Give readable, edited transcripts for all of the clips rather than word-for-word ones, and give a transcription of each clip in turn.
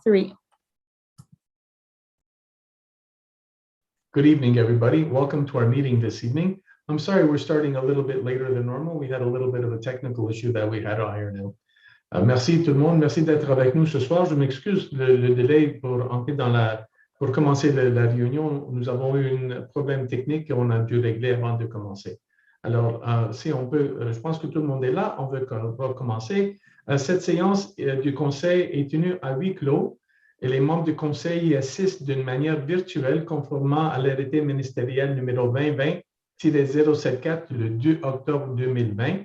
3. Good evening, everybody. Welcome to our meeting this evening. I'm sorry we're starting a little bit later than normal. We had a little bit of a technical issue that we had to iron out. Merci tout le monde. Merci d'être avec nous ce soir. Je m'excuse le délai pour commencer la réunion. Nous avons eu un problème technique qu'on a dû régler avant de commencer. Alors, si on peut, je pense que tout le monde est là. On va commencer. Cette séance du conseil est tenue à huis clos. Et les membres du conseil y assistent d'une manière virtuelle conformément à l'arrêté ministériel numéro 2020-074 du 2 octobre 2020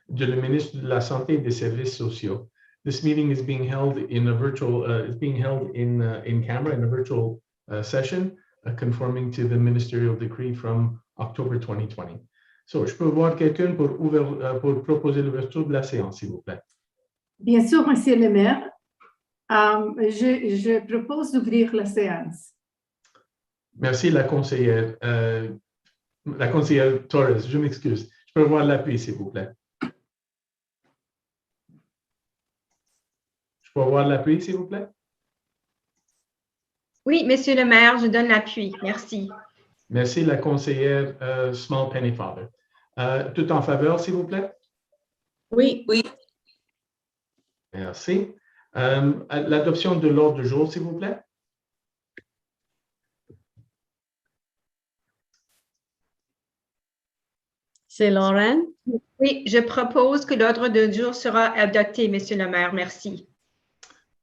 du ministre de la Santé et des Services sociaux. This meeting is being held in a virtual, in camera in a virtual session, conforming to the ministerial decree from October 2020. So, je peux voir quelqu'un pour proposer l'ouverture de la séance, s'il vous plaît. Bien sûr, Monsieur le maire. Je propose d'ouvrir la séance. Merci, la conseillère Torres. Je m'excuse. Je peux avoir l'appui, s'il vous plaît. Je peux avoir l'appui, s'il vous plaît? Oui, Monsieur le maire, je donne l'appui. Merci. Merci, la conseillère Small Pennyfather. Tout en faveur, s'il vous plaît? Oui. Oui. Merci. L'adoption de l'ordre du jour, s'il vous plaît. C'est Lauren. Oui, je propose que l'ordre du jour sera adopté, Monsieur le maire. Merci.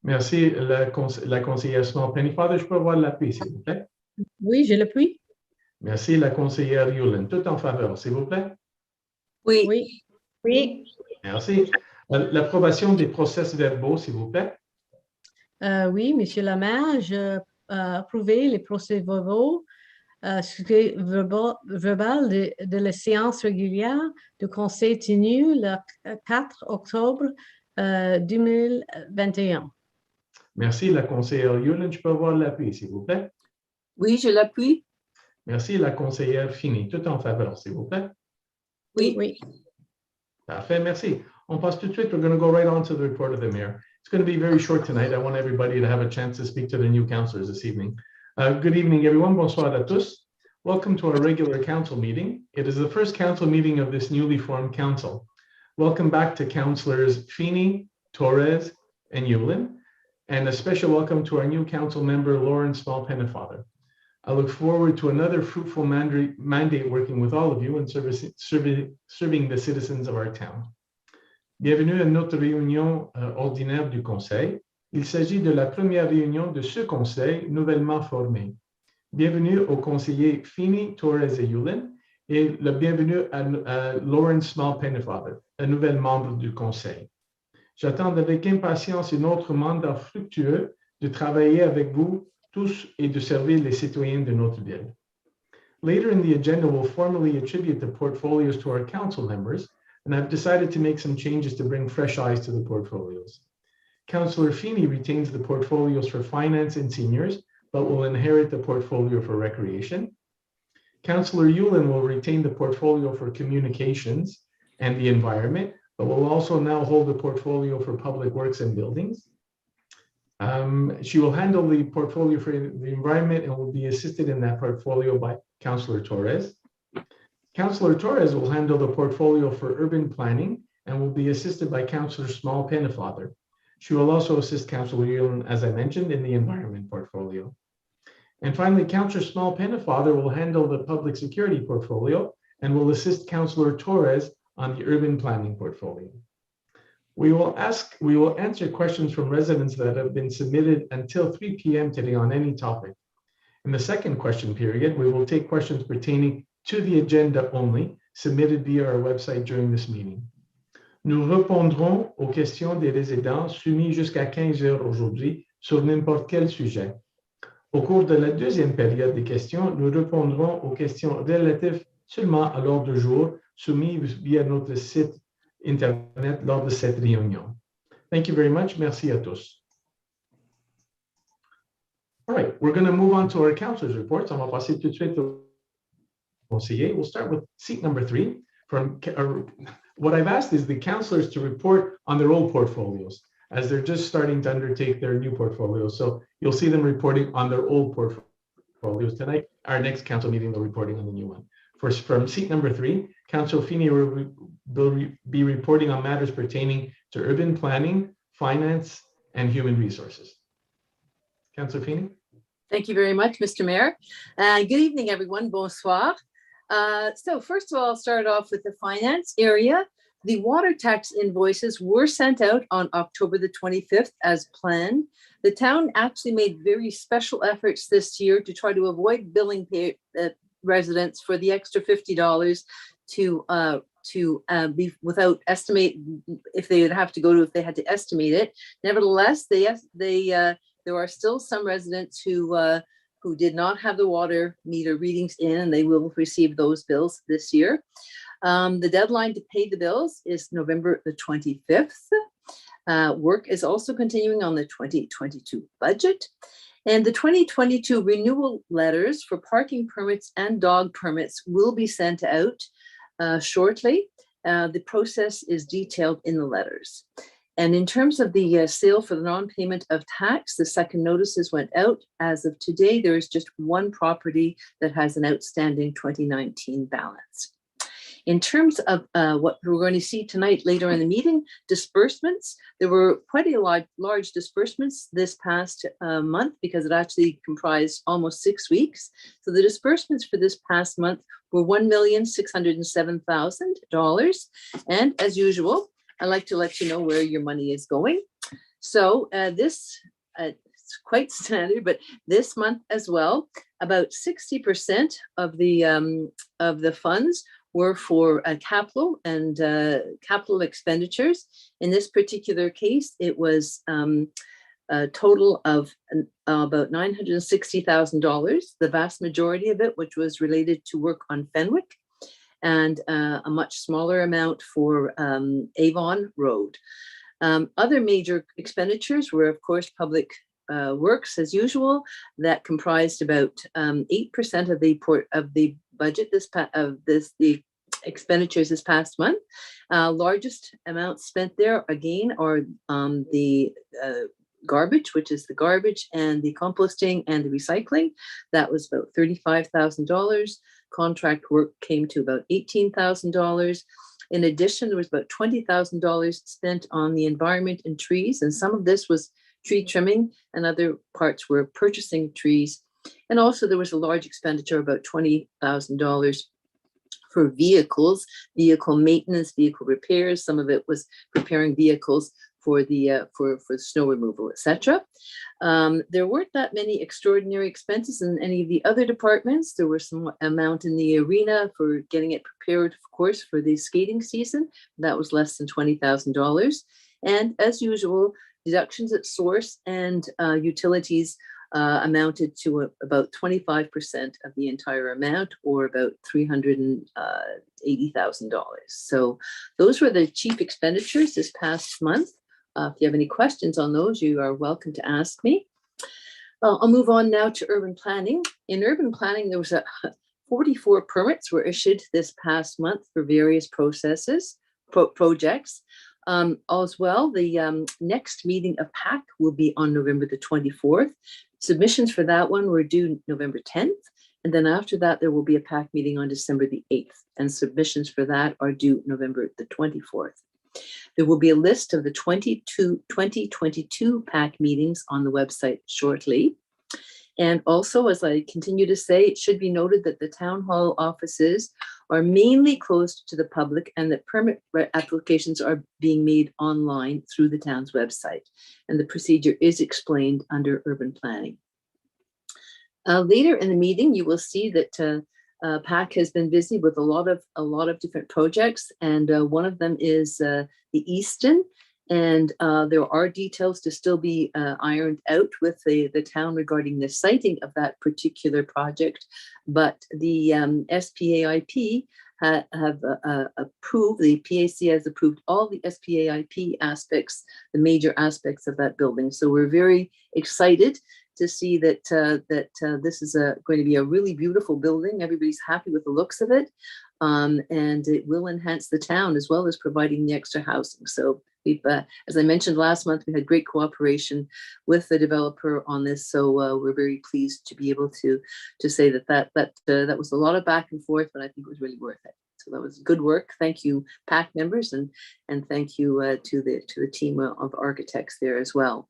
Merci, la conseillère Small Pennyfather. Je peux avoir l'appui, s'il vous plaît? Oui, j'ai l'appui. Merci, la conseillère Yulin. Tout en faveur, s'il vous plaît? Oui. Oui. Oui. Merci. L'approbation des procès-verbaux, s'il vous plaît? Oui, Monsieur le maire, je approuvé les procès-verbaux verbal de la séance régulière du conseil tenue le 4 octobre 2021. Merci, la conseillère Yulin. Je peux avoir l'appui, s'il vous plaît? Oui, je l'appuie. Merci, la conseillère Fini. Tout en faveur, s'il vous plaît? Oui. Oui. Parfait, merci. On passe tout de suite. We're going to go right on to the report of the mayor. It's going to be very short tonight. I want everybody to have a chance to speak to the new councillors this evening. Good evening, everyone. Bonsoir à tous. Welcome to our regular council meeting. It is the first council meeting of this newly formed council. Welcome back to councillors Feeney, Torres, and Yulin, and a special welcome to our new council member, Lauren Small Pennyfather. I look forward to another fruitful mandate working with all of you and serving the citizens of our town. Bienvenue à notre réunion ordinaire du conseil. Il s'agit de la première réunion de ce conseil nouvellement formé. Bienvenue aux conseillers Feeney, Torres et Yulin et le bienvenue à Lauren Small Pennyfather, la nouvelle membre du conseil. J'attends avec impatience un autre mandat fructueux de travailler avec vous tous et de servir les citoyens de notre ville. Later in the agenda, we'll formally attribute the portfolios to our council members, and I've decided to make some changes to bring fresh eyes to the portfolios. Councillor Feeney retains the portfolios for finance and seniors, but will inherit the portfolio for recreation. Councillor Yulin will retain the portfolio for communications and the environment, but will also now hold the portfolio for public works and buildings. She will handle the portfolio for the environment and will be assisted in that portfolio by Councillor Torres. Councillor Torres will handle the portfolio for urban planning and will be assisted by Councillor Small Pennyfather. She will also assist Councillor Yulin, as I mentioned, in the environment portfolio. And finally, Councillor Small Pennyfather will handle the public security portfolio and will assist Councillor Torres on the urban planning portfolio. We will answer questions from residents that have been submitted until 3 p.m. today on any topic. In the second question period, we will take questions pertaining to the agenda only, submitted via our website during this meeting. Nous répondrons aux questions des résidents soumis jusqu'à 15 heures aujourd'hui sur n'importe quel sujet. Au cours de la deuxième période de questions, nous répondrons aux questions relatives seulement à l'ordre du jour soumis via notre site Internet lors de cette réunion. Thank you very much. Merci à tous. All right, we're going to move on to our councilors' reports. On va passer tout de suite au conseiller. We'll start with seat number 3. What I've asked is the councillors to report on their old portfolios. as they're just starting to undertake their new portfolios. So you'll see them reporting on their old portfolios tonight. Our next council meeting, they're reporting on the new one. From seat number 3, Councillor Feeney will be reporting on matters pertaining to urban planning, finance, and human resources. Councillor Feeney. Thank you very much, Mr. Mayor. Good evening, everyone. Bonsoir. So first of all, I'll start off with the finance area. The water tax invoices were sent out on October the 25th as planned. The town actually made very special efforts this year to try to avoid billing residents for the extra $50 to be without estimate if they would have to go to if they had to estimate it. Nevertheless, there are still some residents who did not have the water meter readings in, and they will receive those bills this year. The deadline to pay the bills is November the 25th. Work is also continuing on the 2022 budget. And the 2022 renewal letters for parking permits and dog permits will be sent out shortly. The process is detailed in the letters. And in terms of the sale for the non-payment of tax, the second notices went out. As of today, there is just one property that has an outstanding 2019 balance. In terms of what we're going to see tonight later in the meeting, disbursements, there were quite a large disbursements this past month because it actually comprised almost 6 weeks. So the disbursements for this past month were $1,607,000. And as usual, I like to let you know where your money is going. So it's quite standard, but this month as well, about 60% of the funds were for capital and capital expenditures. In this particular case, it was a total of about $960,000. The vast majority of it, which was related to work on Fenwick, and a much smaller amount for Avon Road. Other major expenditures were, of course, public works as usual. That comprised about 8% of the budget the expenditures this past month. Largest amounts spent there again are the garbage, which is the garbage and the composting and the recycling. That was about $35,000. Contract work came to about $18,000. In addition, there was about $20,000 spent on the environment and trees, and some of this was tree trimming and other parts were purchasing trees. And also there was a large expenditure, about $20,000 for vehicles, vehicle maintenance, vehicle repairs. Some of it was preparing vehicles for the for snow removal, etc. There weren't that many extraordinary expenses in any of the other departments. There was some amount in the arena for getting it prepared, of course, for the skating season. That was less than $20,000. And as usual, deductions at source and utilities amounted to about 25% of the entire amount, or about $380,000. So those were the chief expenditures this past month. If you have any questions on those, you are welcome to ask me. I'll move on now to urban planning. In urban planning, there was 44 permits were issued this past month for various projects. As well, the next meeting of PAC will be on November the 24th. Submissions for that one were due November 10th. And then after that, there will be a PAC meeting on December the 8th. And submissions for that are due November the 24th. There will be a list of the 2022 PAC meetings on the website shortly. And also, as I continue to say, it should be noted that the town hall offices are mainly closed to the public and that permit applications are being made online through the town's website. And the procedure is explained under urban planning. Later in the meeting, you will see that PAC has been busy with a lot of different projects, and one of them is the Easton. And there are details to still be ironed out with the town regarding the siting of that particular project. But the SPAIP have approved, the PAC has approved all the SPAIP aspects, the major aspects of that building. So we're very excited to see that this is going to be a really beautiful building. Everybody's happy with the looks of it. And it will enhance the town as well as providing the extra housing. So We've, as I mentioned last month, we had great cooperation with the developer on this, so we're very pleased to be able to say that was a lot of back and forth, but I think it was really worth it. So that was good work. Thank you, PAC members, and thank you to the team of architects there as well.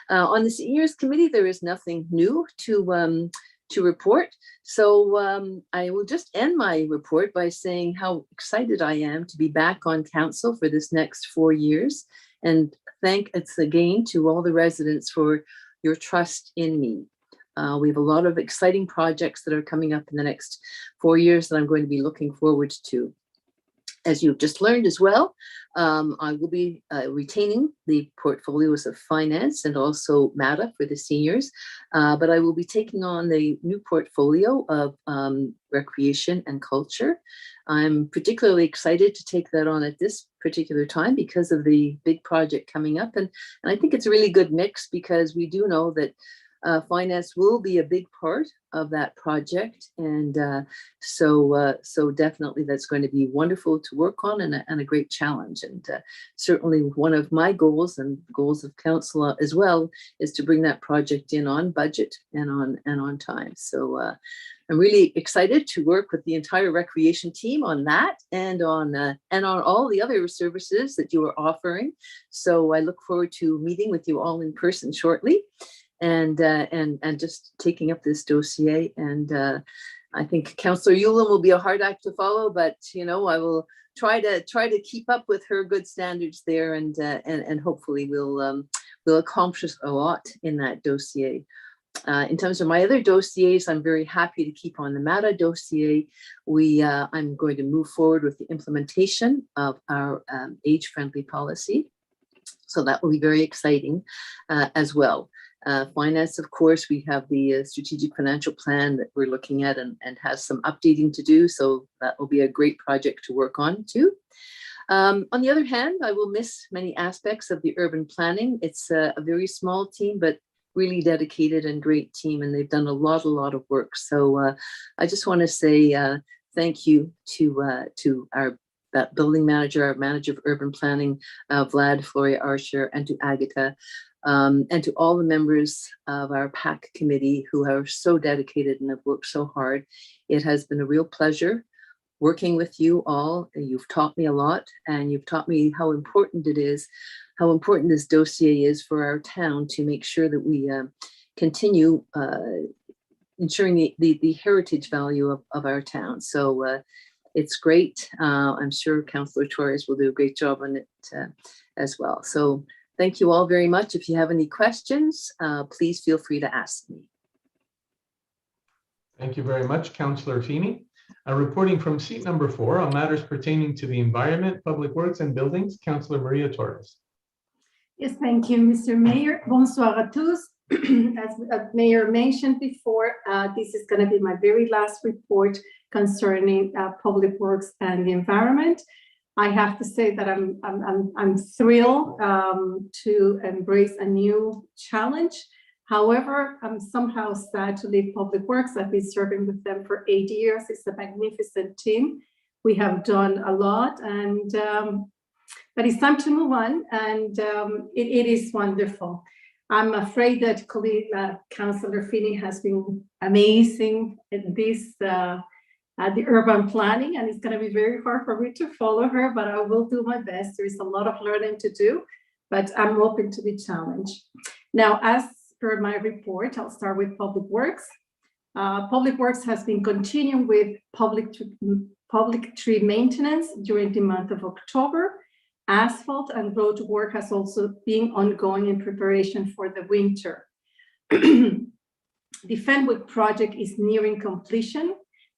On the Seniors Committee, there is nothing new to report. So I will just end my report by saying how excited I am to be back on council for this next 4 years, and thanks again to all the residents for your trust in me. We have a lot of exciting projects that are coming up in the next 4 years that I'm going to be looking forward to. As you've just learned as well, I will be retaining the portfolios of finance and also MATA for the seniors, but I will be taking on the new portfolio of recreation and culture. I'm particularly excited to take that on at this particular time because of the big project coming up. And I think it's a really good mix because we do know that finance will be a big part of that project, and so definitely that's going to be wonderful to work on and a great challenge. And certainly one of my goals and goals of council as well is to bring that project in on budget and on time. So I'm really excited to work with the entire recreation team on that and on all the other services that you are offering. So I look forward to meeting with you all in person shortly. And just taking up this dossier. And I think Councillor Yulin will be a hard act to follow, but I will try to keep up with her good standards there, and hopefully we'll accomplish a lot in that dossier. In terms of my other dossiers, I'm very happy to keep on the MATA dossier. I'm going to move forward with the implementation of our age-friendly policy. So that will be very exciting as well. Finance, of course, we have the strategic financial plan that we're looking at and has some updating to do. So that will be a great project to work on too. On the other hand, I will miss many aspects of the urban planning. It's a very small team, but really dedicated and great team, and they've done a lot of work. So I just want to say thank you to our building manager, our manager of urban planning, Vlad, Floria Archer, and to Agatha. And to all the members of our PAC committee who are so dedicated and have worked so hard. It has been a real pleasure working with you all. You've taught me a lot, and you've taught me how important it is, how important this dossier is for our town to make sure that we continue ensuring the heritage value of our town. So it's great. I'm sure Councillor Torres will do a great job on it as well. So thank you all very much. If you have any questions, please feel free to ask me. Thank you very much, Councillor Feeney. Reporting from seat number 4 on matters pertaining to the environment, public works and buildings, Councillor Maria Torres. Yes, thank you, Mr. Mayor. Bonsoir à tous. As Mayor mentioned before, this is going to be my very last report concerning public works and the environment. I have to say that I'm thrilled to embrace a new challenge. However, I'm somehow sad to leave Public Works. I've been serving with them for 8 years. It's a magnificent team. We have done a lot, and but it's time to move on, and it is wonderful. I'm afraid that colleague Councillor Feeney has been amazing at this the urban planning, and it's going to be very hard for me to follow her, but I will do my best. There is a lot of learning to do, but I'm open to the challenge. Now, as per my report, I'll start with Public Works. Public Works has been continuing with public tree maintenance during the month of October. Asphalt and road work has also been ongoing in preparation for the winter. The Fenwick project is nearing completion.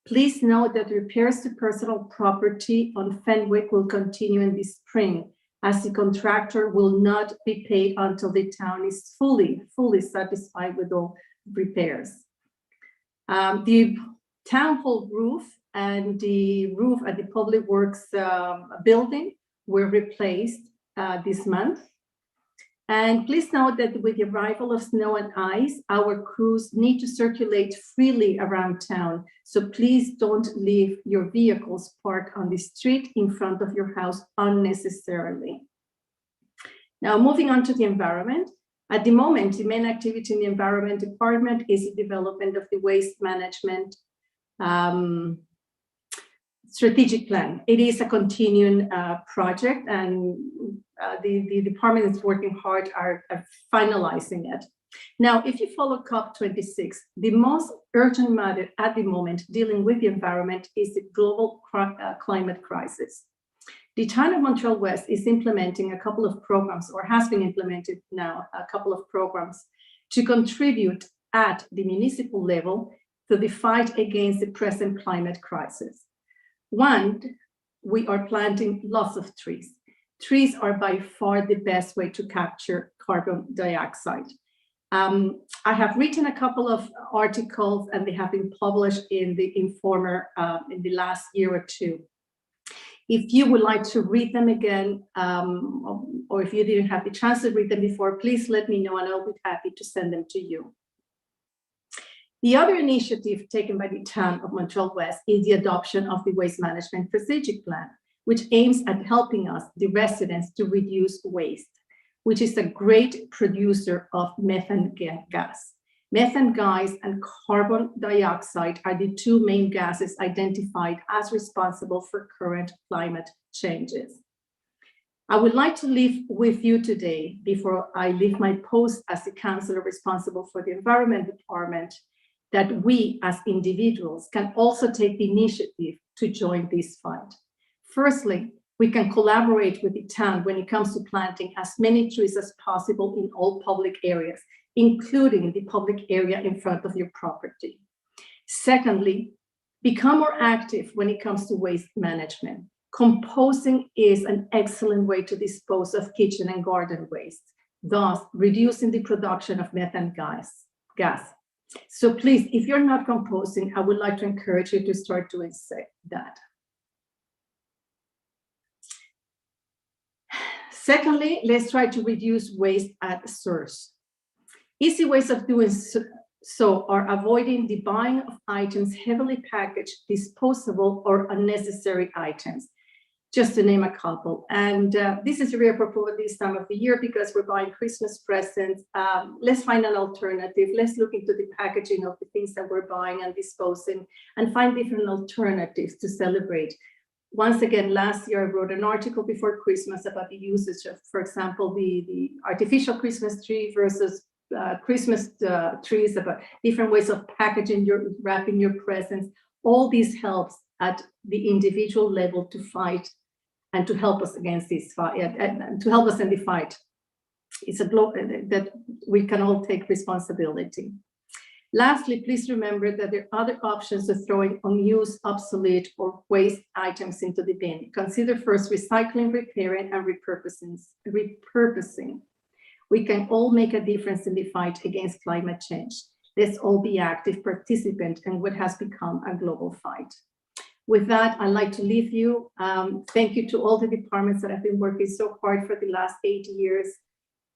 Please note that repairs to personal property on Fenwick will continue in the spring, as the contractor will not be paid until the town is fully satisfied with all repairs. The town hall roof and the roof at the Public Works building were replaced this month. And please note that with the arrival of snow and ice, our crews need to circulate freely around town. So please don't leave your vehicles parked on the street in front of your house unnecessarily. Now, moving on to the environment. At the moment, the main activity in the environment department is the development of the waste management strategic plan. It is a continuing project, and the department is working hard at finalizing it. Now, if you follow COP26, the most urgent matter at the moment dealing with the environment is the global climate crisis. The town of Montréal-Ouest is implementing a couple of programs, or has been implemented now, a couple of programs to contribute at the municipal level to the fight against the present climate crisis. One, we are planting lots of trees. Trees are by far the best way to capture carbon dioxide. I have written a couple of articles, and they have been published in the Informer in the last year or two. If you would like to read them again, or if you didn't have the chance to read them before, please let me know and I'll be happy to send them to you. The other initiative taken by the town of Montréal-Ouest is the adoption of the Waste Management Strategic Plan, which aims at helping us, the residents, to reduce waste, which is a great producer of methane gas. Methane gas and carbon dioxide are the two main gases identified as responsible for current climate changes. I would like to leave with you today, before I leave my post as the councillor responsible for the environment department, that we as individuals can also take the initiative to join this fight. Firstly, we can collaborate with the town when it comes to planting as many trees as possible in all public areas, including the public area in front of your property. Secondly, become more active when it comes to waste management. Composting is an excellent way to dispose of kitchen and garden waste, thus reducing the production of methane gas. So please, if you're not composting, I would like to encourage you to start doing that. Secondly, let's try to reduce waste at source. Easy ways of doing so are avoiding the buying of items heavily packaged, disposable, or unnecessary items, just to name a couple. And this is very appropriate this time of the year because we're buying Christmas presents. Let's find an alternative. Let's look into the packaging of the things that we're buying and disposing and find different alternatives to celebrate. Once again, last year I wrote an article before Christmas about the usage of, for example, the artificial Christmas tree versus Christmas trees, about different ways of packaging wrapping your presents. All this helps at the individual level to fight and to help us against this fight, and to help us in the fight. It's a global that we can all take responsibility. Lastly, please remember that there are other options of throwing unused, obsolete, or waste items into the bin. Consider first recycling, repairing, and repurposing. We can all make a difference in the fight against climate change. Let's all be active participants in what has become a global fight. With that, I'd like to leave you. Thank you to all the departments that have been working so hard for the last 8 years.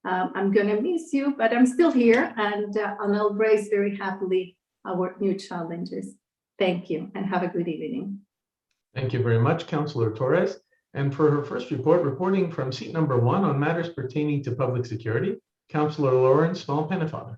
I'm gonna miss you, but I'm still here, and I'll embrace very happily our new challenges. Thank you, and have a good evening. Thank you very much, Councillor Torres. And for her first report, reporting from seat number 1 on matters pertaining to public security, Councillor Lawrence Small-Pennefather.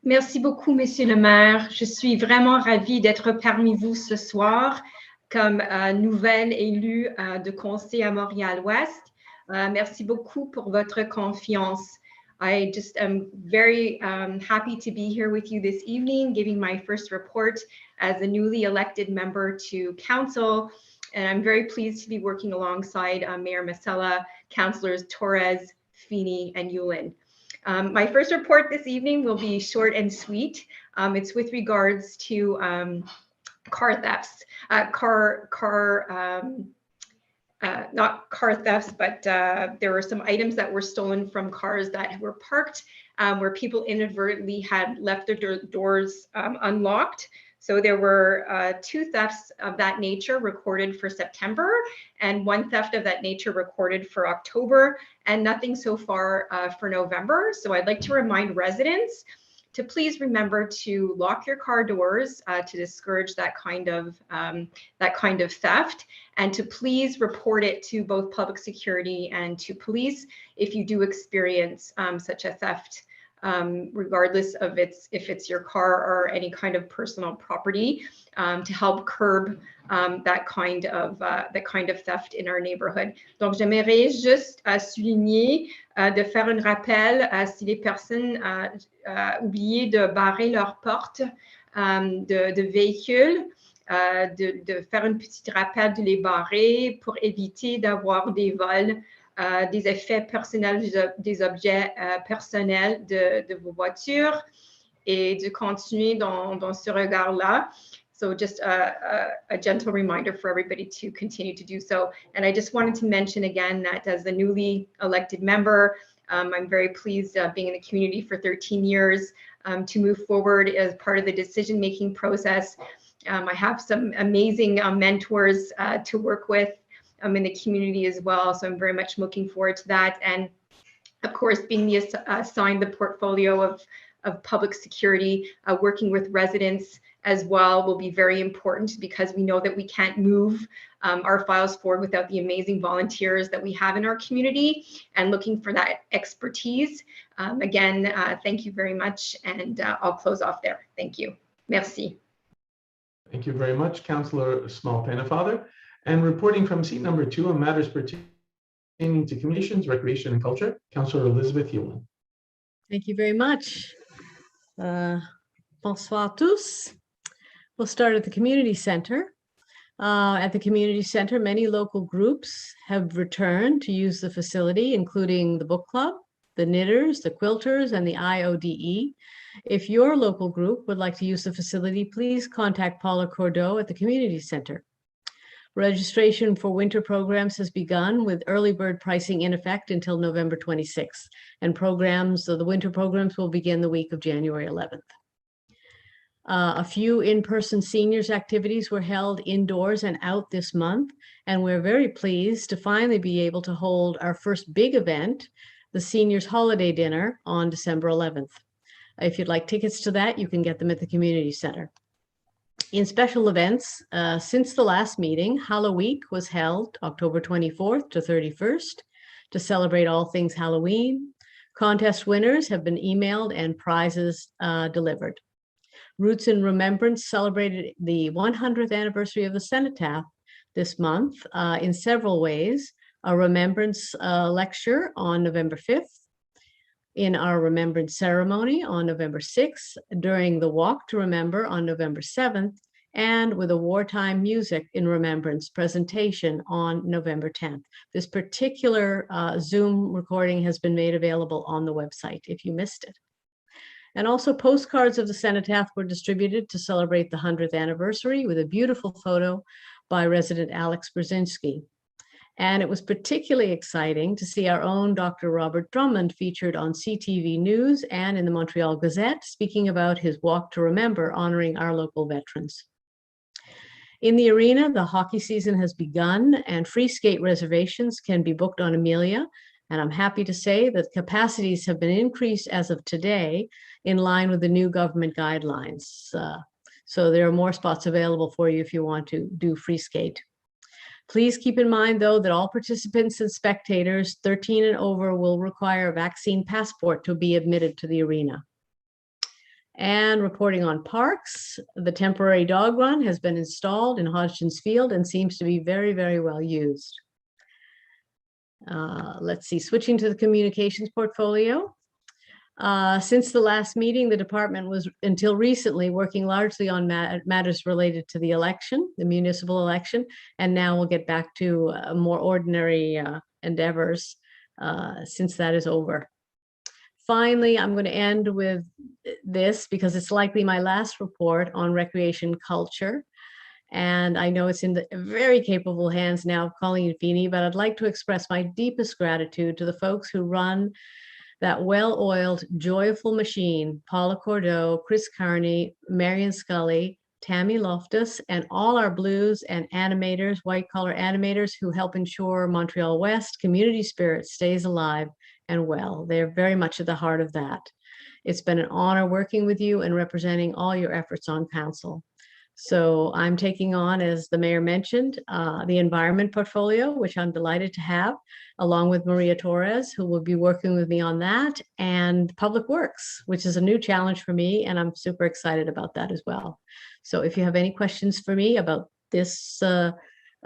Merci beaucoup, Monsieur le maire. Je suis vraiment ravie d'être parmi vous ce soir comme nouvelle élue de conseil à Montréal-Ouest. Merci beaucoup pour votre confiance. I just am very happy to be here with you this evening, giving my first report as a newly elected member to council. And I'm very pleased to be working alongside Mayor Masella, Councillors Torres, Feeney, and Yulin. My first report this evening will be short and sweet. It's with regards to car thefts, not car thefts, but there were some items that were stolen from cars that were parked where people inadvertently had left their doors unlocked. So there were 2 thefts of that nature recorded for September and 1 theft of that nature recorded for October, and nothing so far for November. So I'd like to remind residents to please remember to lock your car doors to discourage that kind of theft, and to please report it to both public security and to police if you do experience such a theft, regardless of if it's your car or any kind of personal property, to help curb that kind of theft in our neighborhood. Donc, j'aimerais juste souligner de faire un rappel si les personnes oubliaient de barrer leurs portes de véhicules, de faire un petit rappel de les barrer pour éviter d'avoir des vols, des effets personnels des objets personnels de vos voitures, et de continuer dans ce regard-là. So just a gentle reminder for everybody to continue to do so. And I just wanted to mention again that as a newly elected member, I'm very pleased being in the community for 13 years to move forward as part of the decision-making process. I have some amazing mentors to work with in the community as well. So I'm very much looking forward to that. And of course, being assigned the portfolio of public security, working with residents as well will be very important, because we know that we can't move our files forward without the amazing volunteers that we have in our community, and looking for that expertise. Again, thank you very much, and I'll close off there. Thank you. Merci. Thank you very much, Councillor Small-Pennefather. And reporting from seat number 2 on matters pertaining to communications, recreation, and culture, Councillor Elizabeth Hewlin. Thank you very much. Bonsoir tous. We'll start at the community center. At the community center, many local groups have returned to use the facility, including the book club, the knitters, the quilters, and the IODE. If your local group would like to use the facility, please contact Paula Cordeau at the community center. Registration for winter programs has begun, with early bird pricing in effect until November 26th. And the winter programs will begin the week of January 11th. A few in-person seniors activities were held indoors and out this month, and we're very pleased to finally be able to hold our first big event, the Seniors Holiday Dinner, on December 11th. If you'd like tickets to that, you can get them at the community center. In special events, since the last meeting, Halloween was held October 24th to 31st to celebrate all things Halloween. Contest winners have been emailed and prizes delivered. Roots in Remembrance celebrated the 100th anniversary of the Cenotaph this month in several ways. A remembrance lecture on November 5th, in our remembrance ceremony on November 6th, during the Walk to Remember on November 7th, and with a wartime music in remembrance presentation on November 10th. This particular Zoom recording has been made available on the website if you missed it. And also postcards of the Cenotaph were distributed to celebrate the 100th anniversary, with a beautiful photo by resident Alex Brzezinski. And it was particularly exciting to see our own Dr. Robert Drummond featured on CTV News and in the Montreal Gazette, speaking about his Walk to Remember, honoring our local veterans. In the arena, the hockey season has begun, and free skate reservations can be booked on Amelia. And I'm happy to say that capacities have been increased as of today, in line with the new government guidelines. So there are more spots available for you if you want to do free skate. Please keep in mind, though, that all participants and spectators 13 and over will require a vaccine passport to be admitted to the arena. And reporting on parks, the temporary dog run has been installed in Hodgson's Field and seems to be very, very well used. Let's see, switching to the communications portfolio. Since the last meeting, the department was, until recently, working largely on matters related to the election, the municipal election, and now we'll get back to more ordinary endeavors since that is over. Finally, I'm going to end with this because it's likely my last report on recreation culture. And I know it's in the very capable hands now of Colleen Feeney, but I'd like to express my deepest gratitude to the folks who run that well-oiled, joyful machine: Paula Cordeau, Chris Carney, Marion Scully, Tammy Loftus, and all our blues and animators, white-collar animators, who help ensure Montreal-West community spirit stays alive and well. They're very much at the heart of that. It's been an honor working with you and representing all your efforts on council. So I'm taking on, as the mayor mentioned, the environment portfolio, which I'm delighted to have, along with Maria Torres, who will be working with me on that, and public works, which is a new challenge for me, and I'm super excited about that as well. So if you have any questions for me about this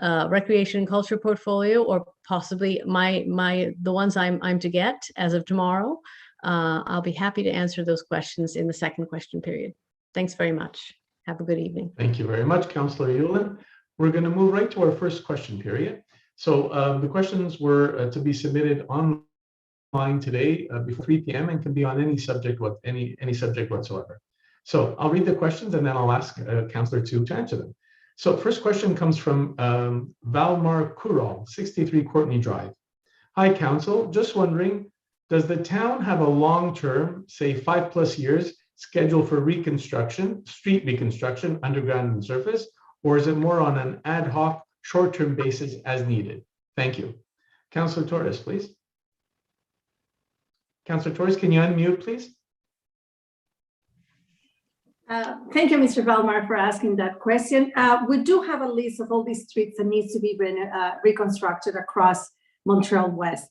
recreation and culture portfolio, or possibly the ones I'm to get as of tomorrow, I'll be happy to answer those questions in the second question period. Thanks very much. Have a good evening. Thank you very much, Councillor Yulin. We're going to move right to our first question period. So the questions were to be submitted online today before 3 p.m. and can be on any subject, any subject whatsoever. So I'll read the questions and then I'll ask Councillor to answer them. So first question comes from Valmar Kural, 63 Courtney Drive. Hi, Council. Just wondering, does the town have a long-term, say 5+ years, schedule for reconstruction, street reconstruction, underground and surface, or is it more on an ad hoc, short-term basis as needed? Thank you. Councillor Torres, please. Councillor Torres, can you unmute, please? Thank you, Mr. Valmar, for asking that question. We do have a list of all these streets that needs to be reconstructed across Montreal-West.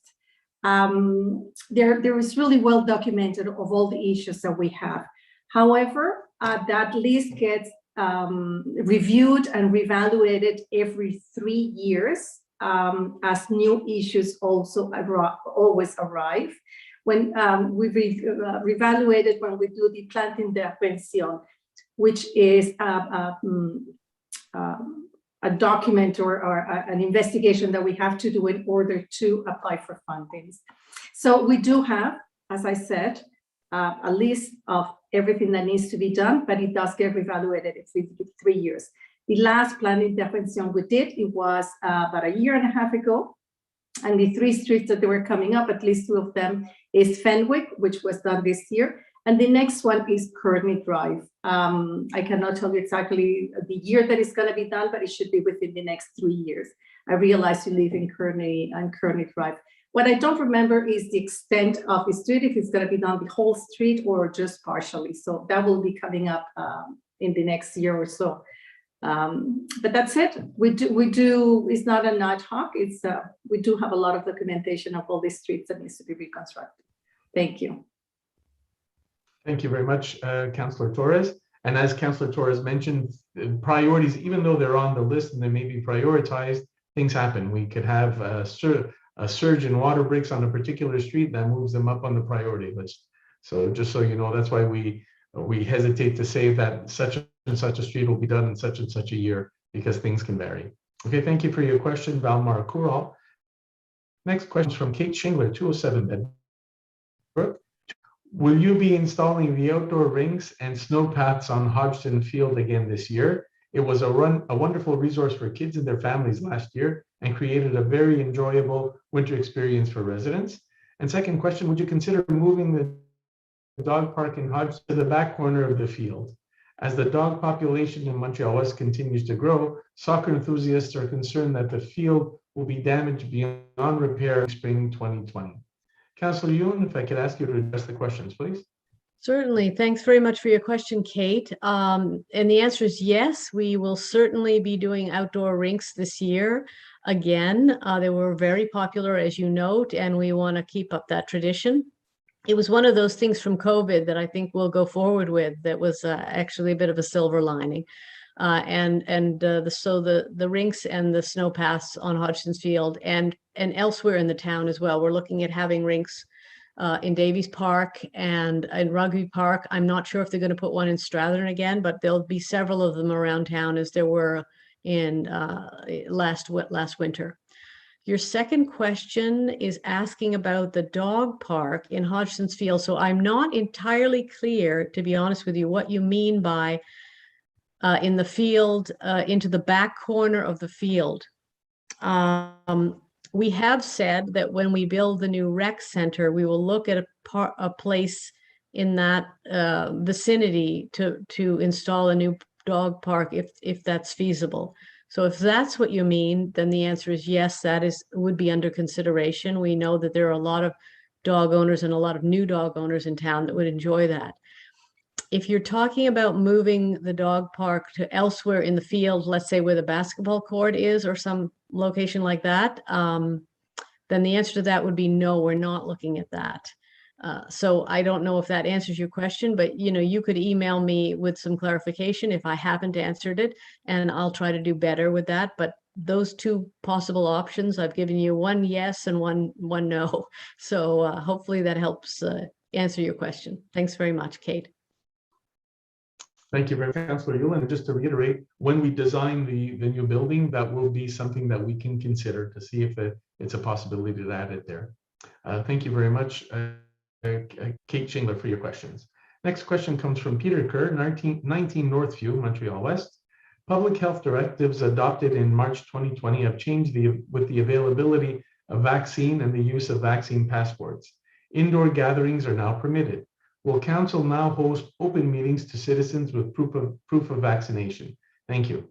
There is really well documented of all the issues that we have. However, that list gets reviewed and reevaluated every 3 years as new issues also always arrive. When we reevaluate it, when we do the plan d'intervention, which is a document or an investigation that we have to do in order to apply for fundings. So we do have, as I said, a list of everything that needs to be done, but it does get reevaluated every 3 years. The last plan intervention we did, it was about 1.5 years ago. And the 3 streets that they were coming up, at least 2 of them, is Fenwick, which was done this year. And the next one is Courtney Drive. I cannot tell you exactly the year that it's going to be done, but it should be within the next 3 years. I realize you live in Courtney and Courtney Drive. What I don't remember is the extent of the street, if it's going to be done the whole street or just partially. So that will be coming up in the next year or so. But that's it. We do. It's not an ad hoc. It's we do have a lot of documentation of all these streets that needs to be reconstructed. Thank you. Thank you very much, Councillor Torres. And as Councillor Torres mentioned, priorities, even though they're on the list and they may be prioritized, things happen. We could have a surge in water breaks on a particular street that moves them up on the priority list. So just so you know, that's why we hesitate to say that such and such a street will be done in such and such a year, because things can vary. Okay, thank you for your question, Valmar Kural. Next question is from Kate Shingler, 207 Bedbrook. Will you be installing the outdoor rinks and snow paths on Hodgson Field again this year? It was a wonderful resource for kids and their families last year and created a very enjoyable winter experience for residents. And second question, would you consider moving the dog park in Hodgson to the back corner of the field? As the dog population in Montreal-Ouest continues to grow, soccer enthusiasts are concerned that the field will be damaged beyond repair in spring 2020. Councillor Yulin, if I could ask you to address the questions, please. Certainly. Thanks very much for your question, Kate. And the answer is yes, we will certainly be doing outdoor rinks this year. Again, they were very popular, as you note, and we want to keep up that tradition. It was one of those things from COVID that I think we'll go forward with that was actually a bit of a silver lining. So the rinks and the snow paths on Hodgson's Field and elsewhere in the town as well. We're looking at having rinks in Davies Park and in Rugby Park. I'm not sure if they're going to put one in Strathern again, but there'll be several of them around town as there were in last winter. Your second question is asking about the dog park in Hodgson's Field. So I'm not entirely clear, to be honest with you, what you mean by in the field, into the back corner of the field. We have said that when we build the new rec center, we will look at a place in that vicinity to install a new dog park if that's feasible. So if that's what you mean, then the answer is yes, that would be under consideration. We know that there are a lot of dog owners and a lot of new dog owners in town that would enjoy that. If you're talking about moving the dog park to elsewhere in the field, let's say where the basketball court is or some location like that, then the answer to that would be no, we're not looking at that. So I don't know if that answers your question, but you could email me with some clarification if I haven't answered it, and I'll try to do better with that. But those two possible options, I've given you one yes and one no. So hopefully that helps answer your question. Thanks very much, Kate. Thank you very much, Councillor Yule. And just to reiterate, when we design the new building, that will be something that we can consider to see if it's a possibility to add it there. Thank you very much, Kate Schindler, for your questions. Next question comes from Peter Kerr, 19 Northview, Montreal-West. Public health directives adopted in March 2020 have changed with the availability of vaccine and the use of vaccine passports. Indoor gatherings are now permitted. Will Council now host open meetings to citizens with proof of vaccination? Thank you.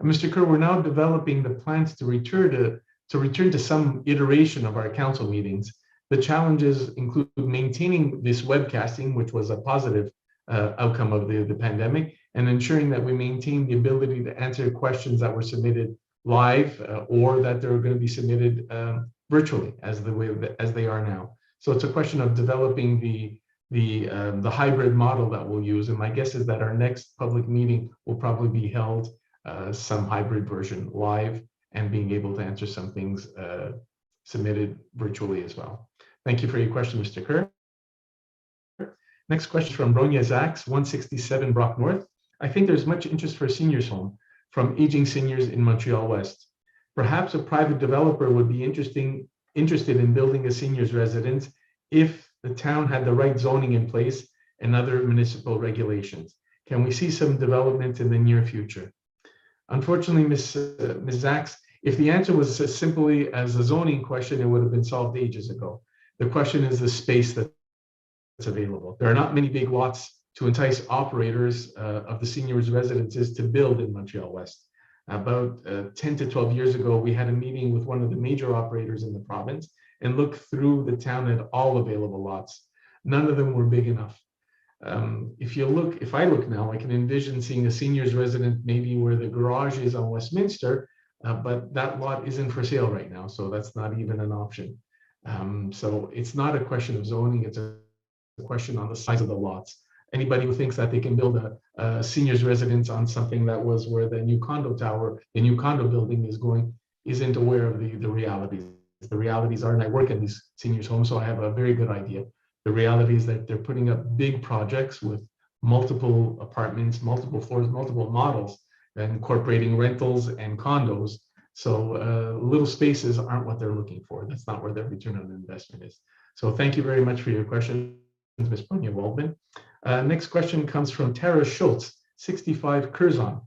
Mr. Kerr, we're now developing the plans to return to some iteration of our Council meetings. The challenges include maintaining this webcasting, which was a positive outcome of the pandemic, and ensuring that we maintain the ability to answer questions that were submitted live or that they're going to be submitted virtually as they are now. So it's a question of developing the hybrid model that we'll use. And my guess is that our next public meeting will probably be held some hybrid version live and being able to answer some things submitted virtually as well. Thank you for your question, Mr. Kerr. Next question from Bronya Zaks, 167 Brock North. I think there's much interest for a seniors home from aging seniors in Montreal-West. Perhaps a private developer would be interested in building a seniors residence if the town had the right zoning in place and other municipal regulations. Can we see some development in the near future? Unfortunately, Ms. Zaks, if the answer was as simply as a zoning question, it would have been solved ages ago. The question is the space that's available. There are not many big lots to entice operators of the seniors residences to build in Montreal-West. About 10 to 12 years ago, we had a meeting with one of the major operators in the province and looked through the town at all available lots. None of them were big enough. If I look now, I can envision seeing a seniors resident maybe where the garage is on Westminster, but that lot isn't for sale right now, so that's not even an option. So it's not a question of zoning, it's a question on the size of the lots. Anybody who thinks that they can build a seniors residence on something that was where the new condo tower, the new condo building is going, isn't aware of the realities. The realities are, and I work in these seniors homes, so I have a very good idea. The reality is that they're putting up big projects with multiple apartments, multiple floors, multiple models, and incorporating rentals and condos. So little spaces aren't what they're looking for. That's not where their return on investment is. So thank you very much for your question, Ms. Bronya Waldman. Next question comes from Tara Schultz, 65 Curzon.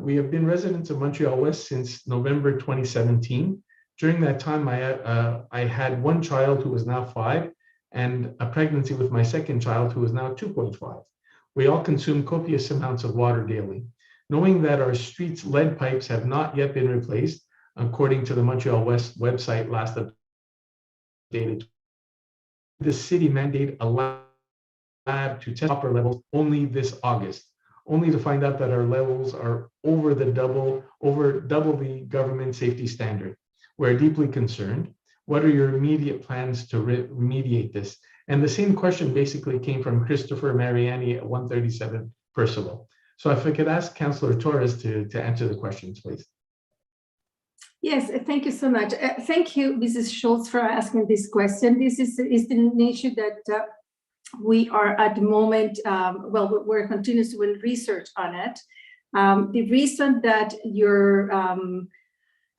We have been residents of Montreal-West since November 2017. During that time, I had one child who is now 5 and a pregnancy with my second child who is now 2.5. We all consume copious amounts of water daily. Knowing that our streets' lead pipes have not yet been replaced, according to the Montreal-West website last updated, the city mandate a lab to test copper levels only this August, only to find out that our levels are over double the government safety standard. We're deeply concerned. What are your immediate plans to remediate this? And the same question basically came from Christopher Mariani at 137 Percival. So if I could ask Councillor Torres to answer the questions, please. Yes, thank you so much. Thank you, Mrs. Schultz, for asking this question. This is an issue that we are at the moment, we're continuing to do research on it. The reason that your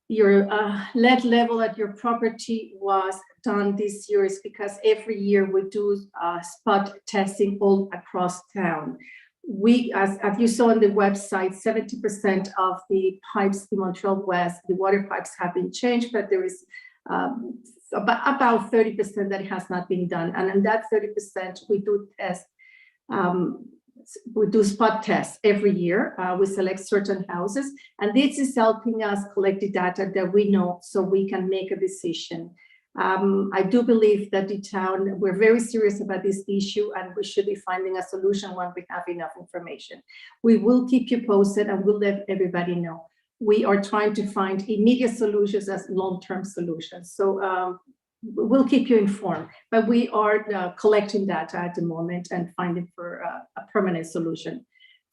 lead level at your property was done this year is because every year we do spot testing all across town. As you saw on the website, 70% of the pipes in Montreal-West, the water pipes have been changed, but there is about 30% that has not been done. And in that 30%, we do test, we do spot tests every year. We select certain houses, and this is helping us collect the data that we know so we can make a decision. I do believe that the town, we're very serious about this issue, and we should be finding a solution when we have enough information. We will keep you posted and we'll let everybody know. We are trying to find immediate solutions as long-term solutions. So we'll keep you informed, but we are collecting data at the moment and finding for a permanent solution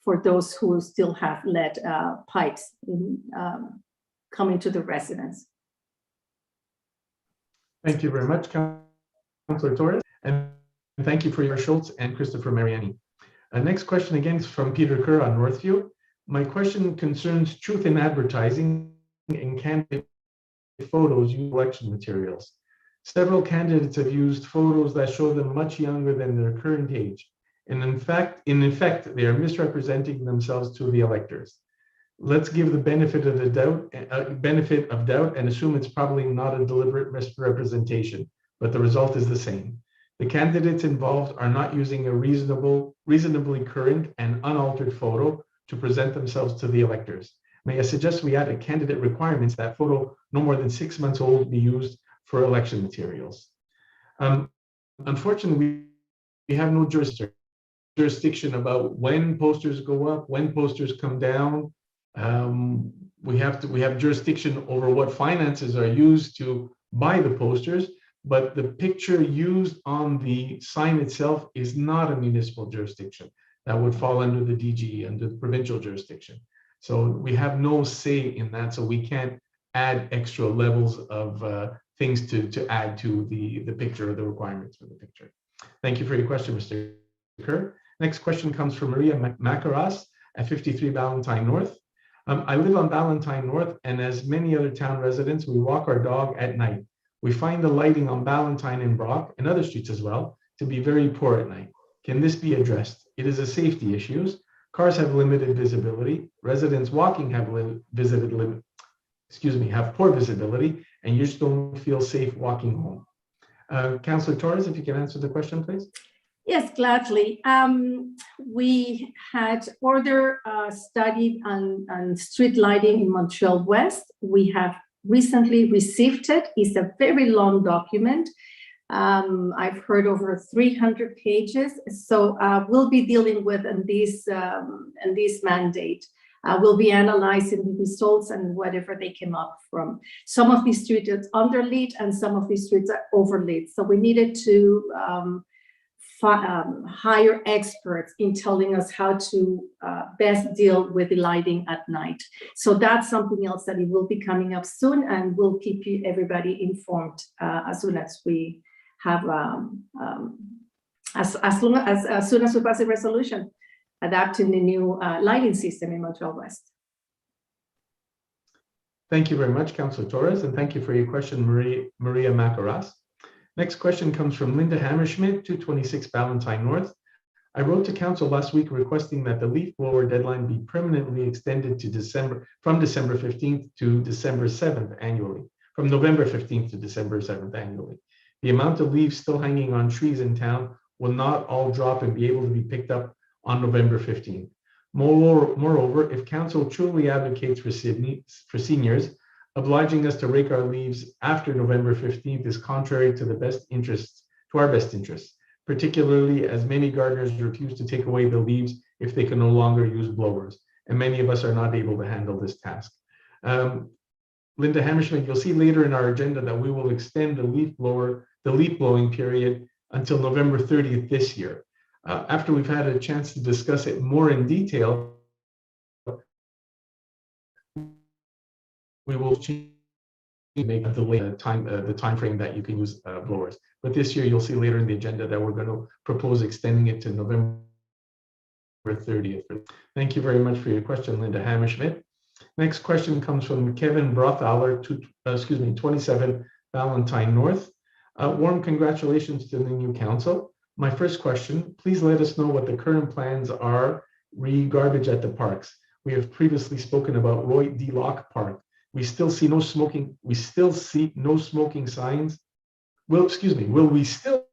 for those who still have lead pipes coming to the residents. Thank you very much, Councillor Torres, and thank you for your Schultz and Christopher Mariani. Next question again is from Peter Kerr on Northview. My question concerns truth in advertising and candidate photos used election materials. Several candidates have used photos that show them much younger than their current age, and in effect, they are misrepresenting themselves to the electors. Let's give the benefit of doubt and assume it's probably not a deliberate misrepresentation, but the result is the same. The candidates involved are not using a reasonably current and unaltered photo to present themselves to the electors. May I suggest we add a candidate requirements that photo no more than 6 months old be used for election materials. Unfortunately, we have no jurisdiction about when posters go up, when posters come down. We have jurisdiction over what finances are used to buy the posters, but the picture used on the sign itself is not a municipal jurisdiction. That would fall under the DG, under the provincial jurisdiction. So we have no say in that, so we can't add extra levels of things to add to the picture or the requirements for the picture. Thank you for your question, Mr. Kerr. Next question comes from Maria Macaras at 53 Ballantyne North. I live on Ballantyne North, and as many other town residents, we walk our dog at night. We find the lighting on Ballantyne and Brock and other streets as well to be very poor at night. Can this be addressed? It is a safety issue. Cars have limited visibility. Residents walking have poor visibility, and you just don't feel safe walking home. Councillor Torres, if you can answer the question, please. Yes, gladly. We had studied on street lighting in Montreal-Ouest. We have recently received it. It's a very long document. I've heard over 300 pages. So we'll be dealing with in this mandate. We'll be analyzing the results and whatever they came up from. Some of these streets are underlit and some of these streets are overlit. So we needed to hire experts in telling us how to best deal with the lighting at night. So that's something else that it will be coming up soon, and we'll keep everybody informed as soon as we have as soon as we pass a resolution adapting the new lighting system in Montreal-Ouest. Thank you very much, Councillor Torres, and thank you for your question, Maria Macaras. Next question comes from Linda Hammerschmidt, 226 Ballantyne North. I wrote to council last week requesting that the leaf blower deadline be permanently extended to from December 15th to December 7th annually, from November 15th to December 7th annually. The amount of leaves still hanging on trees in town will not all drop and be able to be picked up on November 15th. Moreover, if council truly advocates for seniors, obliging us to rake our leaves after November 15th is contrary to our best interests, particularly as many gardeners refuse to take away the leaves if they can no longer use blowers, and many of us are not able to handle this task. Linda Hammerschmidt, you'll see later in our agenda that we will extend the leaf blowing period until November 30th this year. After we've had a chance to discuss it more in detail, we will make a delay the time frame that you can use blowers. But this year, you'll see later in the agenda that we're going to propose extending it to November 30th. Thank you very much for your question, Linda Hammerschmidt. Next question comes from Kevin Brothaler, 27 Ballantyne North. Warm congratulations to the new council. My first question, please let us know what the current plans are re garbage at the parks. We have previously spoken about Roy D. Locke Park. We still see no smoking. We still see no smoking signs. Will we still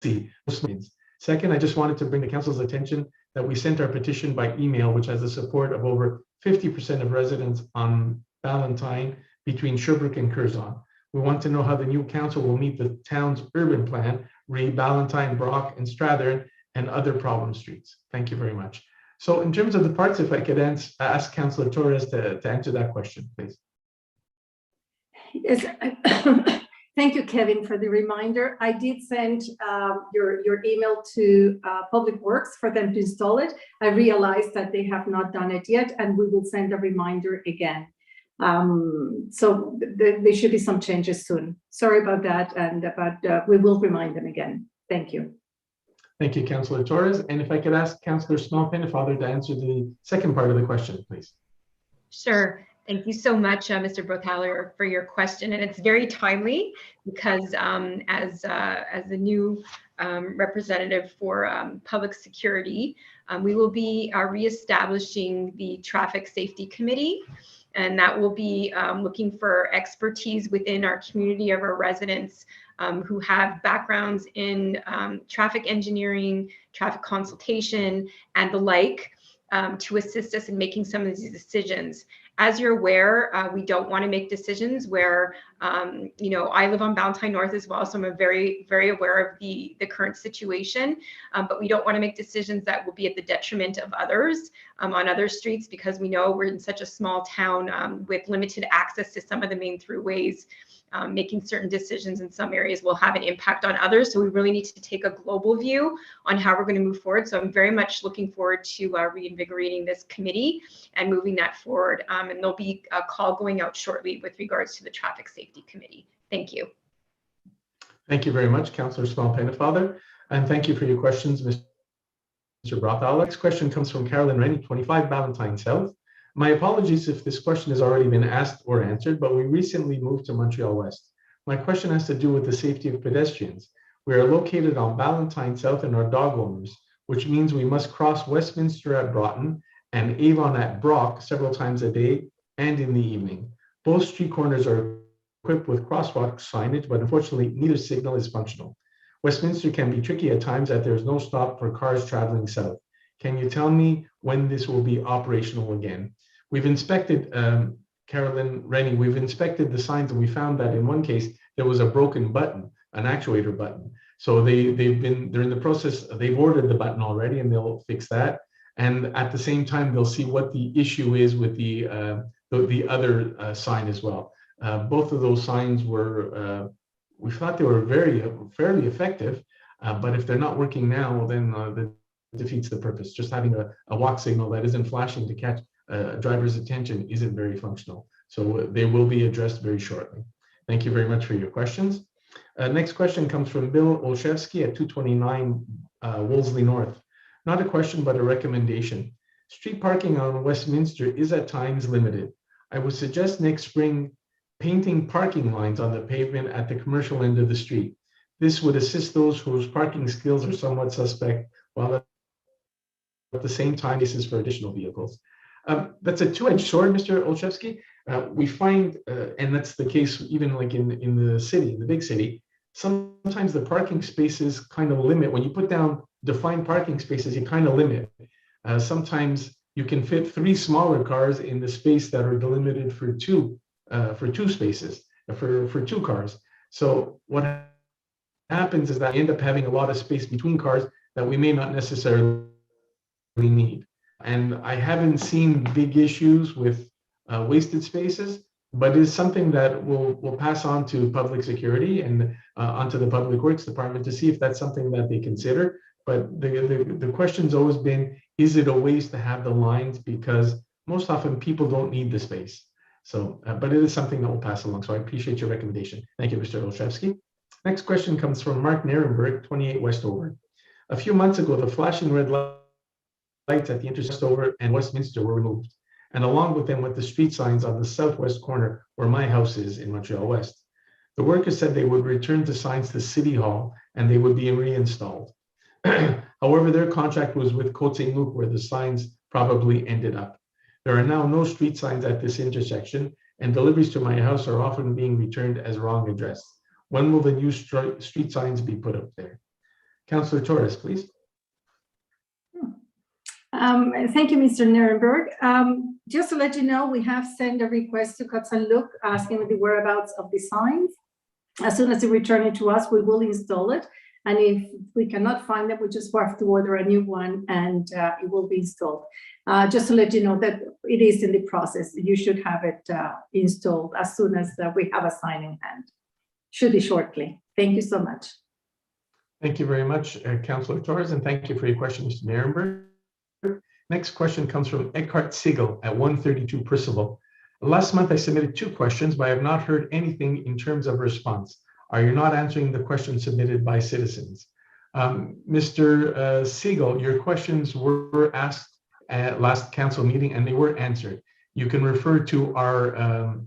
see no smoking? Second, I just wanted to bring the council's attention that we sent our petition by email, which has the support of over 50% of residents on Ballantyne between Sherbrooke and Curzon. We want to know how the new council will meet the town's urban plan, re Ballantyne, Brock, and Strathern, and other problem streets. Thank you very much. So in terms of the parts, if I could ask Councillor Torres to answer that question, please. Yes, thank you, Kevin, for the reminder. I did send your email to Public Works for them to install it. I realized that they have not done it yet, and we will send a reminder again. So there should be some changes soon. Sorry about that, but we will remind them again. Thank you. Thank you, Councillor Torres. And if I could ask Councillor Small-Pennefather to answer the second part of the question, please. Sure. Thank you so much, Mr. Brothaler, for your question. And it's very timely because as the new representative for public security, we will be reestablishing the Traffic Safety Committee. And that will be looking for expertise within our community of our residents who have backgrounds in traffic engineering, traffic consultation, and the like to assist us in making some of these decisions. As you're aware, we don't want to make decisions where, you know, I live on Ballantyne North as well, so I'm very, very aware of the current situation, but we don't want to make decisions that will be at the detriment of others on other streets, because we know we're in such a small town with limited access to some of the main throughways. Making certain decisions in some areas will have an impact on others. So we really need to take a global view on how we're going to move forward. So I'm very much looking forward to reinvigorating this committee and moving that forward. And there'll be a call going out shortly with regards to the Traffic Safety Committee. Thank you. Thank you very much, Councillor Small-Pennefather. And thank you for your questions, Mr. Brothaler. Next question comes from Carolyn Rennie, 25 Ballantyne South. My apologies if this question has already been asked or answered, but we recently moved to Montreal-West. My question has to do with the safety of pedestrians. We are located on Ballantyne South and our dog owners, which means we must cross Westminster at Broughton and Avon at Brock several times a day and in the evening. Both street corners are equipped with crosswalk signage, but unfortunately, neither signal is functional. Westminster can be tricky at times as there is no stop for cars traveling south. Can you tell me when this will be operational again? We've inspected, Carolyn Rennie, we've inspected the signs, and we found that in one case, there was a broken button, an actuator button. So they're in the process, they've ordered the button already, and they'll fix that. And at the same time, they'll see what the issue is with the other sign as well. Both of those signs were, we thought they were fairly effective, but if they're not working now, then that defeats the purpose. Just having a walk signal that isn't flashing to catch driver's attention isn't very functional. So they will be addressed very shortly. Thank you very much for your questions. Next question comes from Bill Olszewski at 229 Wolseley North. Not a question, but a recommendation. Street parking on Westminster is at times limited. I would suggest next spring painting parking lines on the pavement at the commercial end of the street. This would assist those whose parking skills are somewhat suspect, while at the same time, this is for additional vehicles. That's a two-edged sword, Mr. Olszewski. We find, and that's the case even like in the city, in the big city, sometimes the parking spaces kind of limit. When you put down defined parking spaces, you kind of limit. Sometimes you can fit 3 smaller cars in the space that are delimited for two spaces, for 2 cars. So what happens is that we end up having a lot of space between cars that we may not necessarily need. And I haven't seen big issues with wasted spaces, but it's something that we'll pass on to public security and onto the Public Works Department to see if that's something that they consider. But the question's always been, is it a waste to have the lines? Because most often people don't need the space. So, but it is something that we'll pass along. So I appreciate your recommendation. Thank you, Mr. Olszewski. Next question comes from Mark Nierenberg, 28 Westover. A few months ago, the flashing red lights at the intersection Westover and Westminster were removed, and along with them went the street signs on the southwest corner where my house is in Montreal-West. The workers said they would return the signs to City Hall and they would be reinstalled. However, their contract was with Côte Saint-Luc, where the signs probably ended up. There are now no street signs at this intersection, and deliveries to my house are often being returned as wrong address. When will the new street signs be put up there? Councillor Torres, please. Thank you, Mr. Nierenberg. Just to let you know, we have sent a request to Côte Saint-Luc asking the whereabouts of the signs. As soon as they return it to us, we will install it. And if we cannot find it, we just have to order a new one and it will be installed. Just to let you know that it is in the process. You should have it installed as soon as we have a sign in hand. Should be shortly. Thank you so much. Thank you very much, Councillor Torres, and thank you for your question, Mr. Nierenberg. Next question comes from Eckhart Siegel at 132 Percival. Last month, I submitted 2 questions, but I have not heard anything in terms of response. Are you not answering the questions submitted by citizens? Mr. Siegel, your questions were asked at last council meeting and they were answered. You can refer to our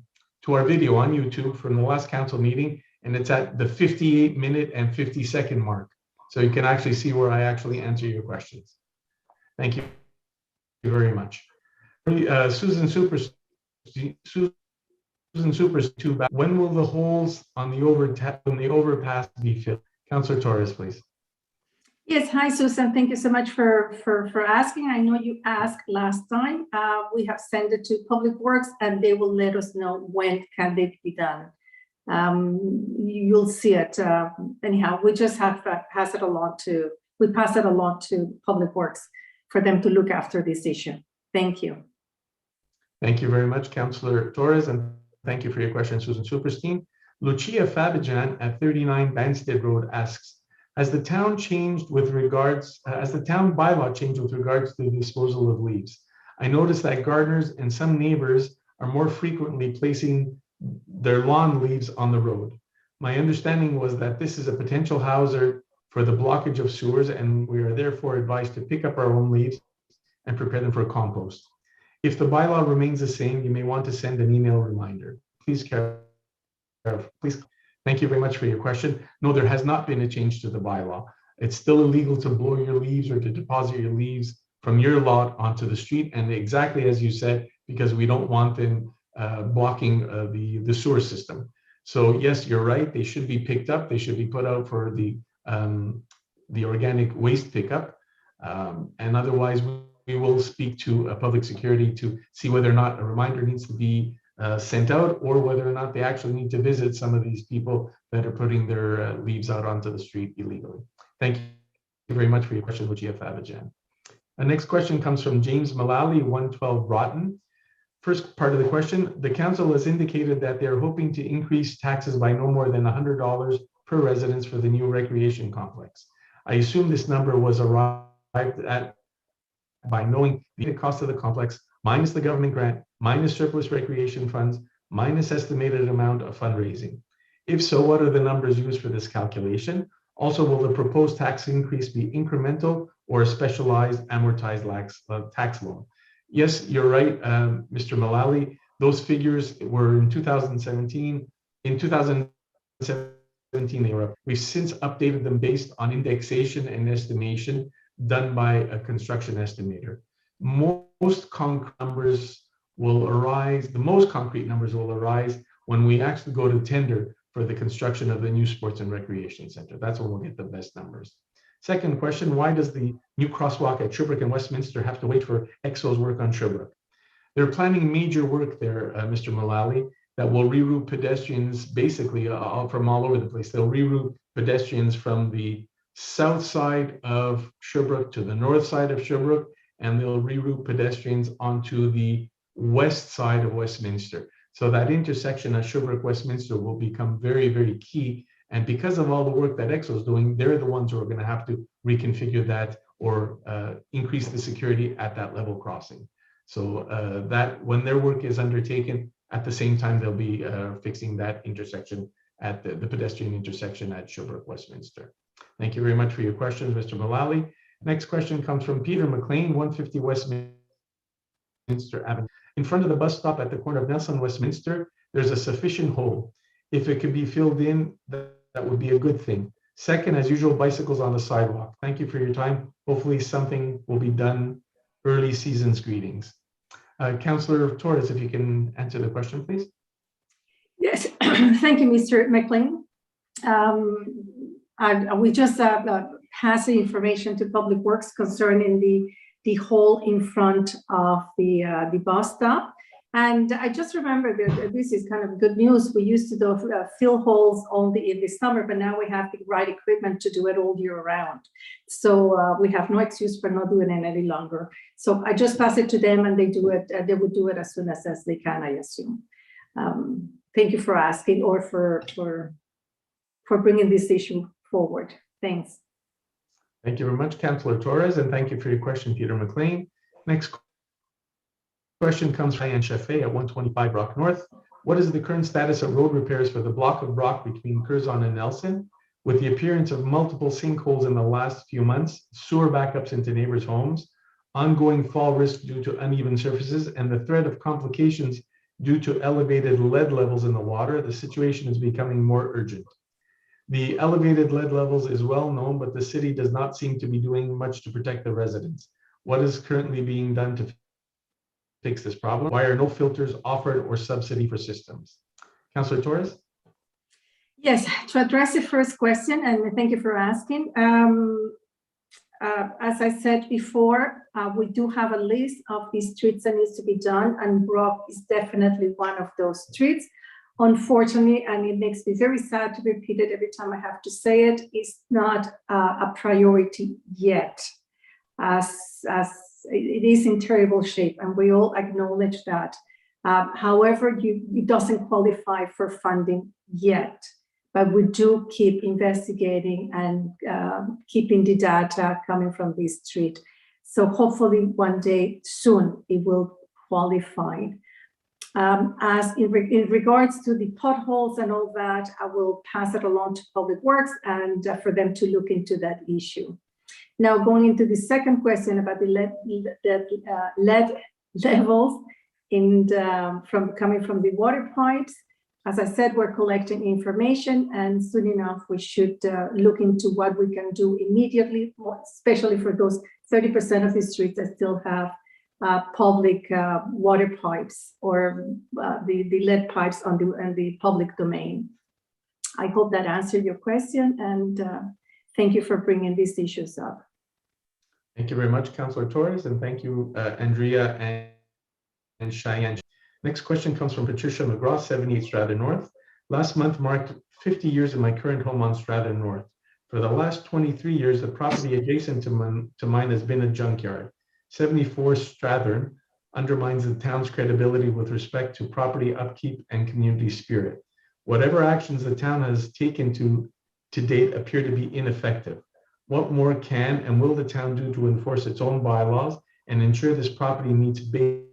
video on YouTube from the last council meeting, and it's at the 58-minute and 50-second mark. So you can actually see where I actually answer your questions. Thank you very much. Susan Supers, when will the holes on the overpass be filled? Councillor Torres, please. Yes, hi Susan. Thank you so much for asking. I know you asked last time. We have sent it to Public Works, and they will let us know when can they be done. You'll see it. Anyhow, we just have pass it along to Public Works for them to look after this issue. Thank you. Thank you very much, Councillor Torres, and thank you for your question, Susan Superstein. Lucia Fabijan at 39 Banstead Road asks, has the town bylaw changed with regards to the disposal of leaves? I noticed that gardeners and some neighbors are more frequently placing their lawn leaves on the road. My understanding was that this is a potential hazard for the blockage of sewers, and we are therefore advised to pick up our own leaves and prepare them for compost. If the bylaw remains the same, you may want to send an email reminder. Please thank you very much for your question. No, there has not been a change to the bylaw. It's still illegal to blow your leaves or to deposit your leaves from your lot onto the street. And exactly as you said, because we don't want them blocking the sewer system. So yes, you're right. They should be picked up. They should be put out for the organic waste pickup. And otherwise, we will speak to public security to see whether or not a reminder needs to be sent out, or whether or not they actually need to visit some of these people that are putting their leaves out onto the street illegally. Thank you very much for your question, Lucia Fabijan. The next question comes from James Mullally, 112 Broughton. First part of the question, the council has indicated that they're hoping to increase taxes by no more than $100 per residence for the new recreation complex. I assume this number was arrived at by knowing the cost of the complex minus the government grant, minus surplus recreation funds, minus estimated amount of fundraising. If so, what are the numbers used for this calculation? Also, will the proposed tax increase be incremental or a specialized amortized tax loan? Yes, you're right, Mr. Mullally. Those figures were in 2017. In 2017, they were up. We've since updated them based on indexation and estimation done by a construction estimator. Most concrete numbers will arise, the most concrete numbers will arise when we actually go to tender for the construction of the new sports and recreation center. That's when we'll get the best numbers. Second question, why does the new crosswalk at Sherbrooke and Westminster have to wait for EXO's work on Sherbrooke? They're planning major work there, Mr. Mullally, that will reroute pedestrians basically from all over the place. They'll reroute pedestrians from the south side of Sherbrooke to the north side of Sherbrooke, and they'll reroute pedestrians onto the west side of Westminster. So that intersection at Sherbrooke Westminster will become very, very key. And because of all the work that EXO is doing, they're the ones who are going to have to reconfigure that or increase the security at that level crossing. So that when their work is undertaken, at the same time, they'll be fixing that intersection at the pedestrian intersection at Sherbrooke Westminster. Thank you very much for your questions, Mr. Mullally. Next question comes from Peter McLean, 150 Westminster Avenue. In front of the bus stop at the corner of Nelson Westminster, there's a sufficient hole. If it could be filled in, that would be a good thing. Second, as usual, bicycles on the sidewalk. Thank you for your time. Hopefully something will be done. Early season's greetings. Councillor Torres, if you can answer the question, please. Yes, thank you, Mr. McLean. We just passed the information to Public Works concerning the hole in front of the bus stop. And I just remember that this is kind of good news. We used to do fill holes only in the summer, but now we have the right equipment to do it all year round. So we have no excuse for not doing it any longer. So I just pass it to them, and they do it. They would do it as soon as they can, I assume. Thank you for asking, or for bringing this issue forward. Thanks. Thank you very much, Councillor Torres, and thank you for your question, Peter McLean. Next question comes from Anne Chaffee at 125 Brock North. What is the current status of road repairs for the block of rock between Curzon and Nelson? With the appearance of multiple sinkholes in the last few months, sewer backups into neighbors' homes, ongoing fall risk due to uneven surfaces, and the threat of complications due to elevated lead levels in the water, the situation is becoming more urgent. The elevated lead levels is well known, but the city does not seem to be doing much to protect the residents. What is currently being done to fix this problem? Why are no filters offered or subsidy for systems? Councillor Torres? Yes, to address the first question, and thank you for asking. As I said before, we do have a list of these streets that needs to be done, and Brock is definitely one of those streets. Unfortunately, and it makes me very sad to repeat it every time I have to say it, it's not a priority yet, as it is in terrible shape, and we all acknowledge that. However, it doesn't qualify for funding yet, but we do keep investigating and keeping the data coming from this street. So hopefully one day soon it will qualify. As in regards to the potholes and all that, I will pass it along to Public Works and for them to look into that issue. Now, going into the second question about the lead levels coming from the water pipes. As I said, we're collecting information, and soon enough we should look into what we can do immediately, especially for those 30% of the streets that still have public water pipes or the lead pipes on the public domain. I hope that answered your question, and thank you for bringing these issues up. Thank you very much, Councillor Torres, and thank you, Andrea and Cheyenne. Next question comes from Patricia McGraw, 78 Strata North. Last month marked 50 years of my current home on Strata North. For the last 23 years, the property adjacent to mine has been a junkyard. 74 Strathern undermines the town's credibility with respect to property upkeep and community spirit. Whatever actions the town has taken to date appear to be ineffective. What more can and will the town do to enforce its own bylaws and ensure this property meets basic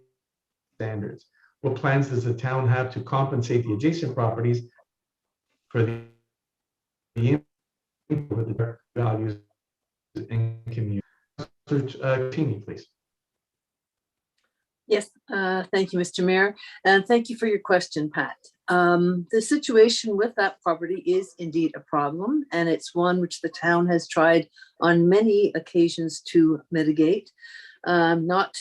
standards? What plans does the town have to compensate the adjacent properties for the values and community? Continue, please. Yes, thank you, Mr. Mayor, and thank you for your question, Pat. The situation with that property is indeed a problem, and it's one which the town has tried on many occasions to mitigate. Without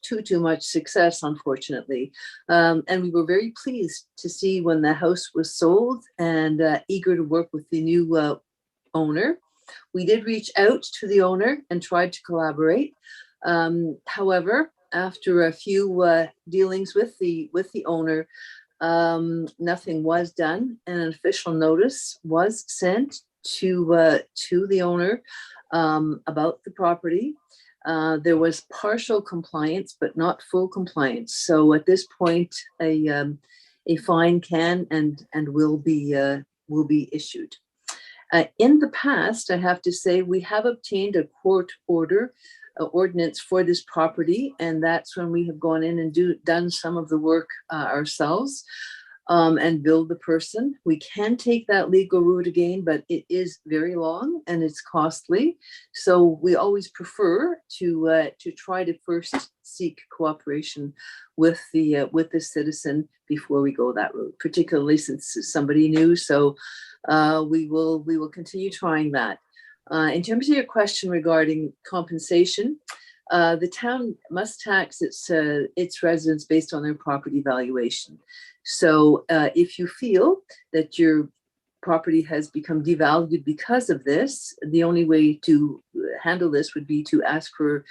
too much success, unfortunately. And we were very pleased to see when the house was sold and eager to work with the new owner. We did reach out to the owner and tried to collaborate. However, after a few dealings with the owner, nothing was done, and an official notice was sent to the owner about the property. There was partial compliance, but not full compliance. So at this point, a fine can and will be issued. In the past, I have to say, we have obtained a court ordinance for this property, and that's when we have gone in and done some of the work ourselves. And bill the person. We can take that legal route again, but it is very long and it's costly. So we always prefer to try to first seek cooperation with the citizen before we go that route, particularly since it's somebody new. So we will continue trying that. In terms of your question regarding compensation, the town must tax its residents based on their property valuation. So if you feel that your property has become devalued because of this, the only way to handle this would be to ask for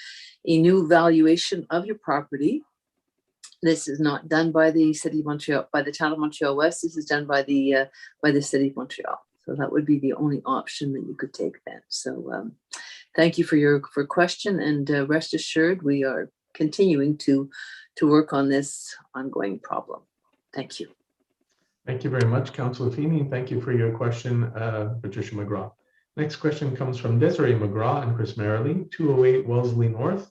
a new valuation of your property. This is not done by the City of Montreal, by the Town of Montreal-West. This is done by the City of Montreal. So that would be the only option that you could take then. So thank you for your question, and rest assured we are continuing to work on this ongoing problem. Thank you. Thank you very much, Councillor Feeney. Thank you for your question, Patricia McGraw. Next question comes from Desiree McGraw and Chris Merrily, 208 Wellesley North.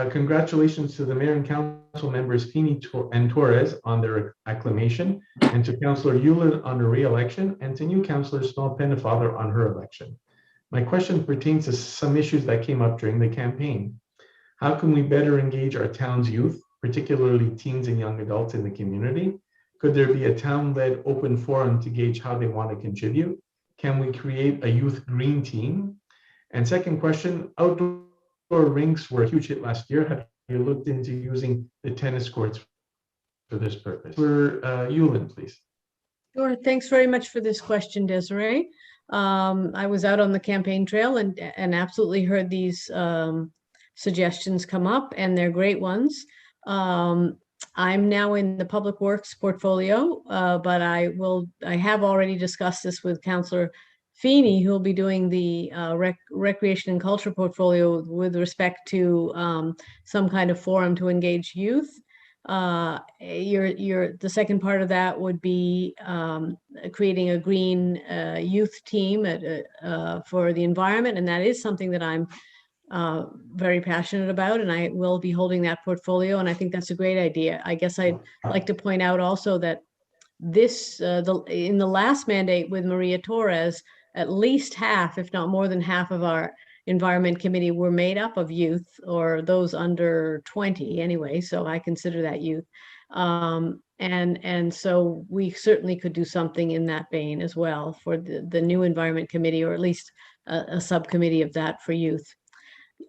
Congratulations to the Mayor and Council members Feeney and Torres on their acclamation, and to Councillor Yulin on her re-election, and to new Councillor Small Pennefather on her election. My question pertains to some issues that came up during the campaign. How can we better engage our town's youth, particularly teens and young adults in the community? Could there be a town-led open forum to gauge how they want to contribute? Can we create a youth green team? And second question, outdoor rinks were a huge hit last year. Have you looked into using the tennis courts for this purpose? For Yulin, please. Sure. Thanks very much for this question, Desiree. I was out on the campaign trail and absolutely heard these suggestions come up, and they're great ones. I'm now in the Public Works portfolio, but I have already discussed this with Councillor Feeney, who will be doing the Recreation and Culture portfolio with respect to some kind of forum to engage youth. The second part of that would be creating a green youth team for the environment, and that is something that I'm very passionate about, and I will be holding that portfolio, and I think that's a great idea. I guess I'd like to point out also that this in the last mandate with Maria Torres, at least half, if not more than half, of our environment committee were made up of youth, or those under 20 anyway, so I consider that youth. And so we certainly could do something in that vein as well for the new environment committee, or at least a subcommittee of that for youth.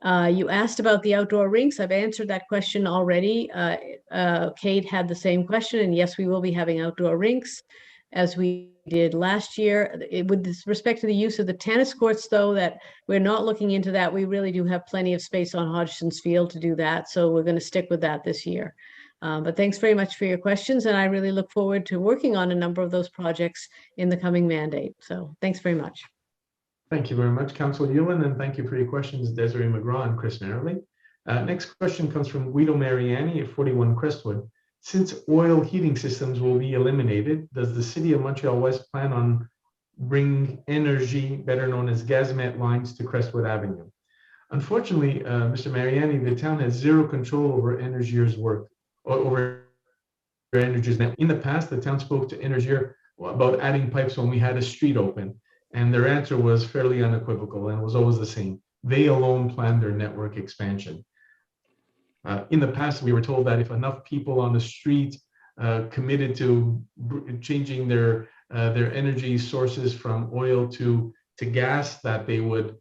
You asked about the outdoor rinks. I've answered that question already. Kate had the same question, and yes, we will be having outdoor rinks as we did last year. With respect to the use of the tennis courts, though, that we're not looking into that. We really do have plenty of space on Hodgson's Field to do that, so we're going to stick with that this year. But thanks very much for your questions, and I really look forward to working on a number of those projects in the coming mandate. So thanks very much. Thank you very much, Councillor Yulin, and thank you for your questions, Desiree McGraw and Chris Merrily. Next question comes from Guido Mariani at 41 Crestwood. Since oil heating systems will be eliminated, does the City of Montreal-West plan on bring energy, better known as Gazmet lines, to Crestwood Avenue? Unfortunately, Mr. Mariani, the town has zero control over Energier's work, over Energier's net. In the past, the town spoke to Energier about adding pipes when we had a street open, and their answer was fairly unequivocal and was always the same. They alone planned their network expansion. In the past, we were told that if enough people on the street committed to changing their energy sources from oil to gas, that it would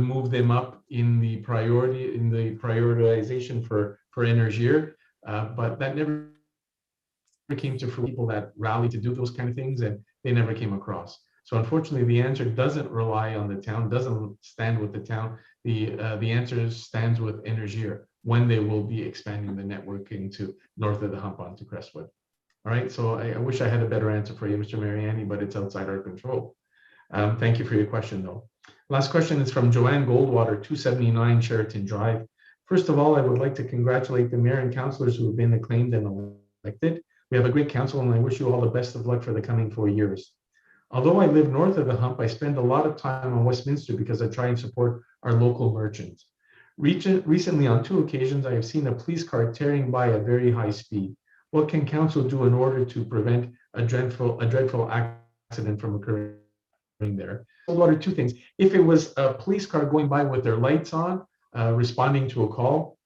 move them up in the prioritization for Energier. But that never came to people that rally to do those kind of things, and they never came across. So unfortunately, the answer doesn't rely on the town, doesn't stand with the town. The answer stands with Energier when they will be expanding the network into north of the hump onto Crestwood. All right, so I wish I had a better answer for you, Mr. Mariani, but it's outside our control. Thank you for your question, though. Last question is from Joanne Goldwater, 279 Sheraton Drive. First of all, I would like to congratulate the mayor and councillors who have been acclaimed and elected. We have a great council, and I wish you all the best of luck for the coming 4 years. Although I live north of the hump, I spend a lot of time on Westminster because I try and support our local merchants. Recently, on 2 occasions, I have seen a police car tearing by at very high speed. What can council do in order to prevent a dreadful accident from occurring there? What are 2 things? If it was a police car going by with their lights on, responding to a call,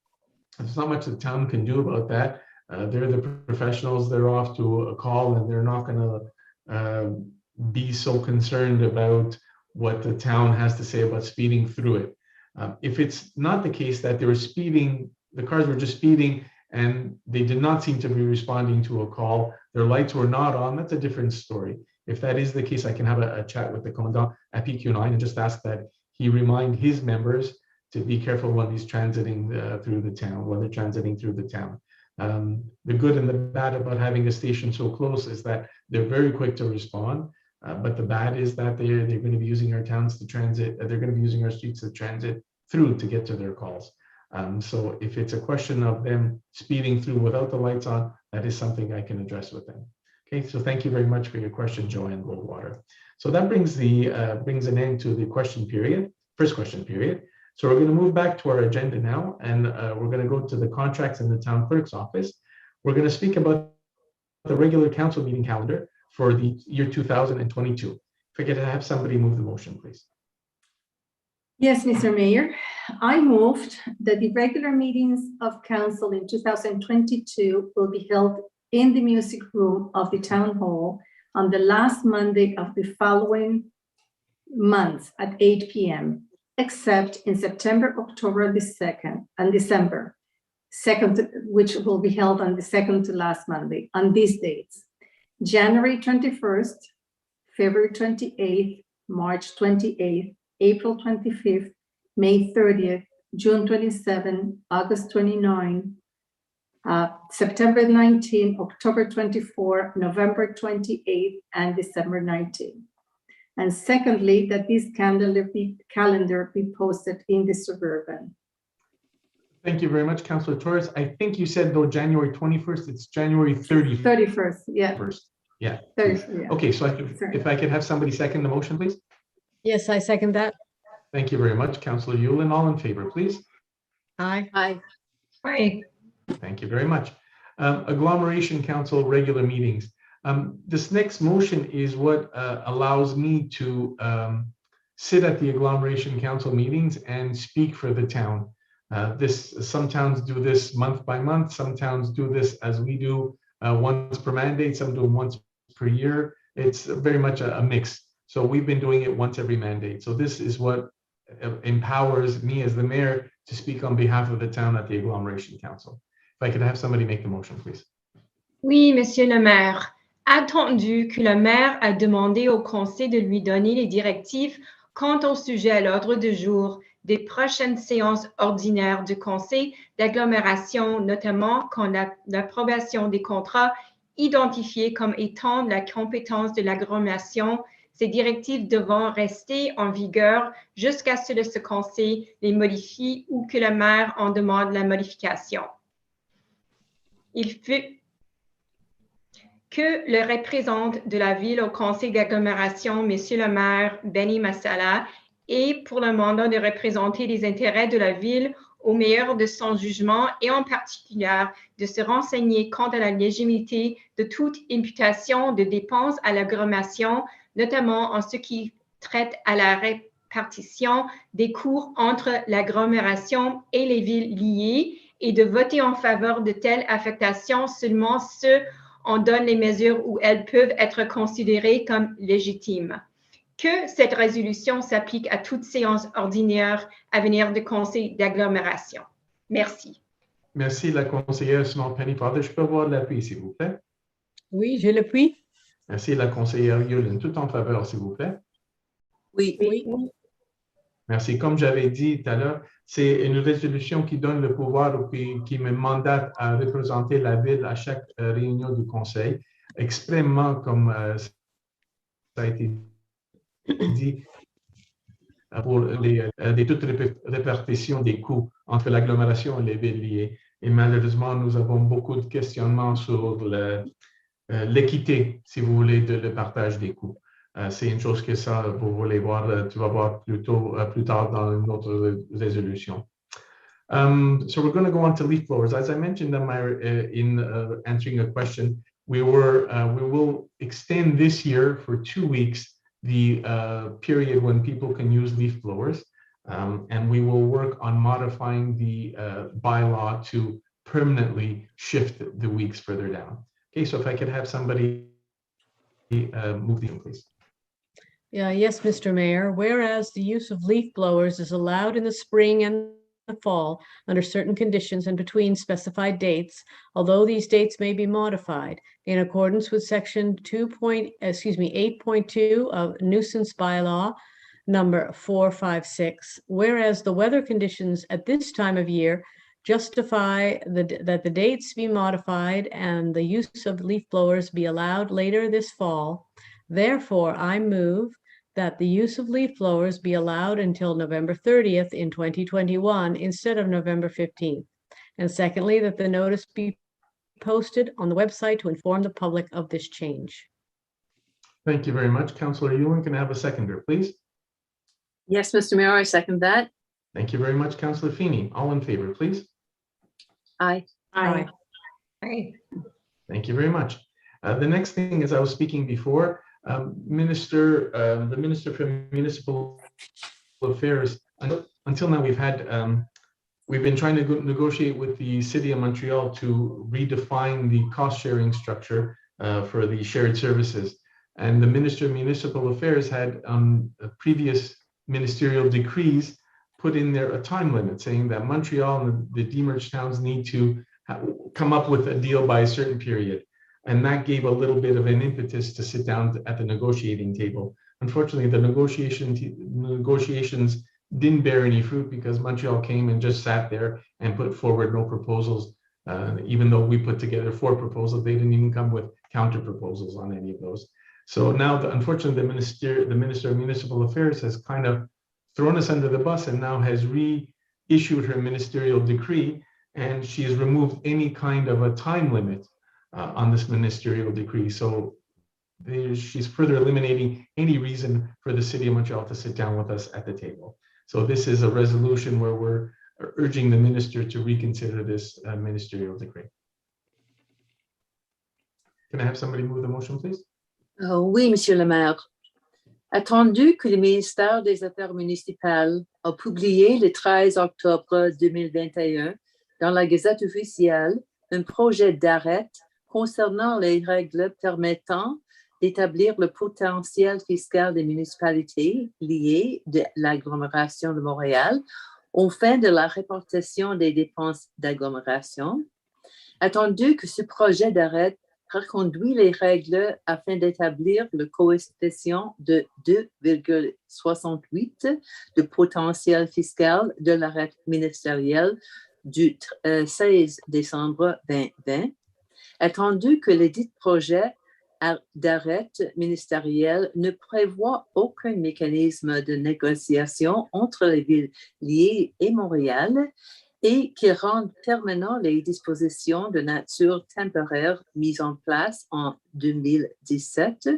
there's not much the town can do about that. They're the professionals, they're off to a call, and they're not going to be so concerned about what the town has to say about speeding through it. If it's not the case that they were speeding, the cars were just speeding and they did not seem to be responding to a call, their lights were not on, that's a different story. If that is the case, I can have a chat with the commandant at PQ9 and just ask that he remind his members to be careful when he's transiting through the town, when they're transiting through the town. The good and the bad about having a station so close is that they're very quick to respond. But the bad is that they're going to be using our towns to transit. They're going to be using our streets to transit through to get to their calls. So if it's a question of them speeding through without the lights on, that is something I can address with them. Okay, so thank you very much for your question, Joanne Goldwater. So that brings an end to the question period, first question period. So we're going to move back to our agenda now, and we're going to go to the contracts in the town clerk's office. We're going to speak about the regular council meeting calendar for the year 2022. If I could have somebody move the motion, please. Yes, Mr. Mayor, I moved that the regular meetings of council in 2022 will be held in the music room of the town hall on the last Monday of the following month at 8 p.m., except in September, October the 2nd, and December 2nd, which will be held on the second to last Monday on these dates: January 21st, February 28th, March 28th, April 25th, May 30th, June 27th, August 29th, September 19th, October 24th, November 28th, and December 19th. And secondly, that this calendar be posted in the Suburban. Thank you very much, Councillor Torres. I think you said though January 21st, it's January 31st. 31st, yeah. Yeah. 30th, yeah. Okay, so if I could have somebody second the motion, please. Yes, I second that. Thank you very much, Councillor Yulin. All in favor, please. Aye. Aye. Aye. Thank you very much. Agglomeration Council regular meetings. This next motion is what allows me to sit at the Agglomeration Council meetings and speak for the town. Some towns do this month by month. Some towns do this as we do once per mandate. Some do it once per year. It's very much a mix. So we've been doing it once every mandate. So this is what empowers me as the mayor to speak on behalf of the town at the Agglomeration Council. If I could have somebody make the motion, please. Oui, Monsieur le maire. Attendu que le maire a demandé au conseil de lui donner les directives quant au sujet à l'ordre du jour des prochaines séances ordinaires du conseil d'agglomération, notamment quand l'approbation des contrats identifiés comme étant de la compétence de l'agglomération, ces directives devront rester en vigueur jusqu'à ce que ce conseil les modifie ou que le maire en demande la modification. Il fut que le représentant de la ville au conseil d'agglomération, Monsieur le maire Benny Massala, et pour le mandat de représenter les intérêts de la ville au meilleur de son jugement et en particulier de se renseigner quant à la légitimité de toute imputation de dépenses à l'agglomération, notamment en ce qui traite à la répartition des coûts entre l'agglomération et les villes liées et de voter en faveur de telles affectations seulement ceux on donne les mesures où elles peuvent être considérées comme légitimes. Que cette résolution s'applique à toute séance ordinaire à venir du conseil d'agglomération. Merci. Merci, la conseillère Simon Pennyfather. Je peux avoir l'appui, s'il vous plaît. Oui, j'ai l'appui. Merci, la conseillère Yulin. Tout en faveur, s'il vous plaît. Oui. Oui. Merci. Comme j'avais dit tout à l'heure, c'est une résolution qui donne le pouvoir ou qui me mandate à représenter la ville à chaque réunion du conseil, extrêmement comme ça a été dit, pour toute répartition des coûts entre l'agglomération et les villes liées. Et malheureusement, nous avons beaucoup de questionnements sur l'équité, si vous voulez, le partage des coûts. C'est une chose que ça, vous voulez voir, tu vas voir plus tard dans une autre résolution. So we're going to go on to leaf blowers. As I mentioned in answering a question, we will extend this year for 2 weeks the period when people can use leaf blowers, and we will work on modifying the bylaw to permanently shift the weeks further down. Okay, so if I could have somebody move the please. Yes, Mr. Mayor. Whereas the use of leaf blowers is allowed in the spring and the fall under certain conditions and between specified dates, although these dates may be modified in accordance with section 8.2 of nuisance bylaw number 456. Whereas the weather conditions at this time of year justify that the dates be modified and the use of leaf blowers be allowed later this fall. Therefore, I move that the use of leaf blowers be allowed until November 30th in 2021 instead of November 15th. And secondly, that the notice be posted on the website to inform the public of this change. Thank you very much. Councillor Ewan, can I have a seconder, please? Yes, Mr. Mayor, I second that. Thank you very much, Councillor Feeney. All in favor, please? Aye. Aye. Aye. Thank you very much. The next thing, as I was speaking before, the Minister for Municipal Affairs, until now we've been trying to negotiate with the City of Montreal to redefine the cost-sharing structure for the shared services. And the Minister of Municipal Affairs had previous ministerial decrees put in there a time limit saying that Montreal and the demerged towns need to come up with a deal by a certain period. And that gave a little bit of an impetus to sit down at the negotiating table. Unfortunately, the negotiations didn't bear any fruit because Montreal came and just sat there and put forward no proposals. Even though we put together 4 proposals, they didn't even come with counter proposals on any of those. So now, unfortunately, the Minister of Municipal Affairs has kind of thrown us under the bus and now has reissued her ministerial decree, and she has removed any kind of a time limit on this ministerial decree. So she's further eliminating any reason for the City of Montreal to sit down with us at the table. So this is a resolution where we're urging the minister to reconsider this ministerial decree. Can I have somebody move the motion, please? Oui, Monsieur le maire. Attendu que le ministère des Affaires municipales a publié le 13 octobre 2021 dans la Gazette officielle un projet d'arrêt concernant les règles permettant d'établir le potentiel fiscal des municipalités liées de l'agglomération de Montréal aux fins de la répartition des dépenses d'agglomération. Attendu que ce projet d'arrêt reconduit les règles afin d'établir le coefficient de 2,68 de potentiel fiscal de l'arrêt ministériel du 16 décembre 2020. Attendu que le dit projet d'arrêt ministériel ne prévoit aucun mécanisme de négociation entre les villes liées et Montréal et qui rend permanent les dispositions de nature temporaire mises en place en 2017.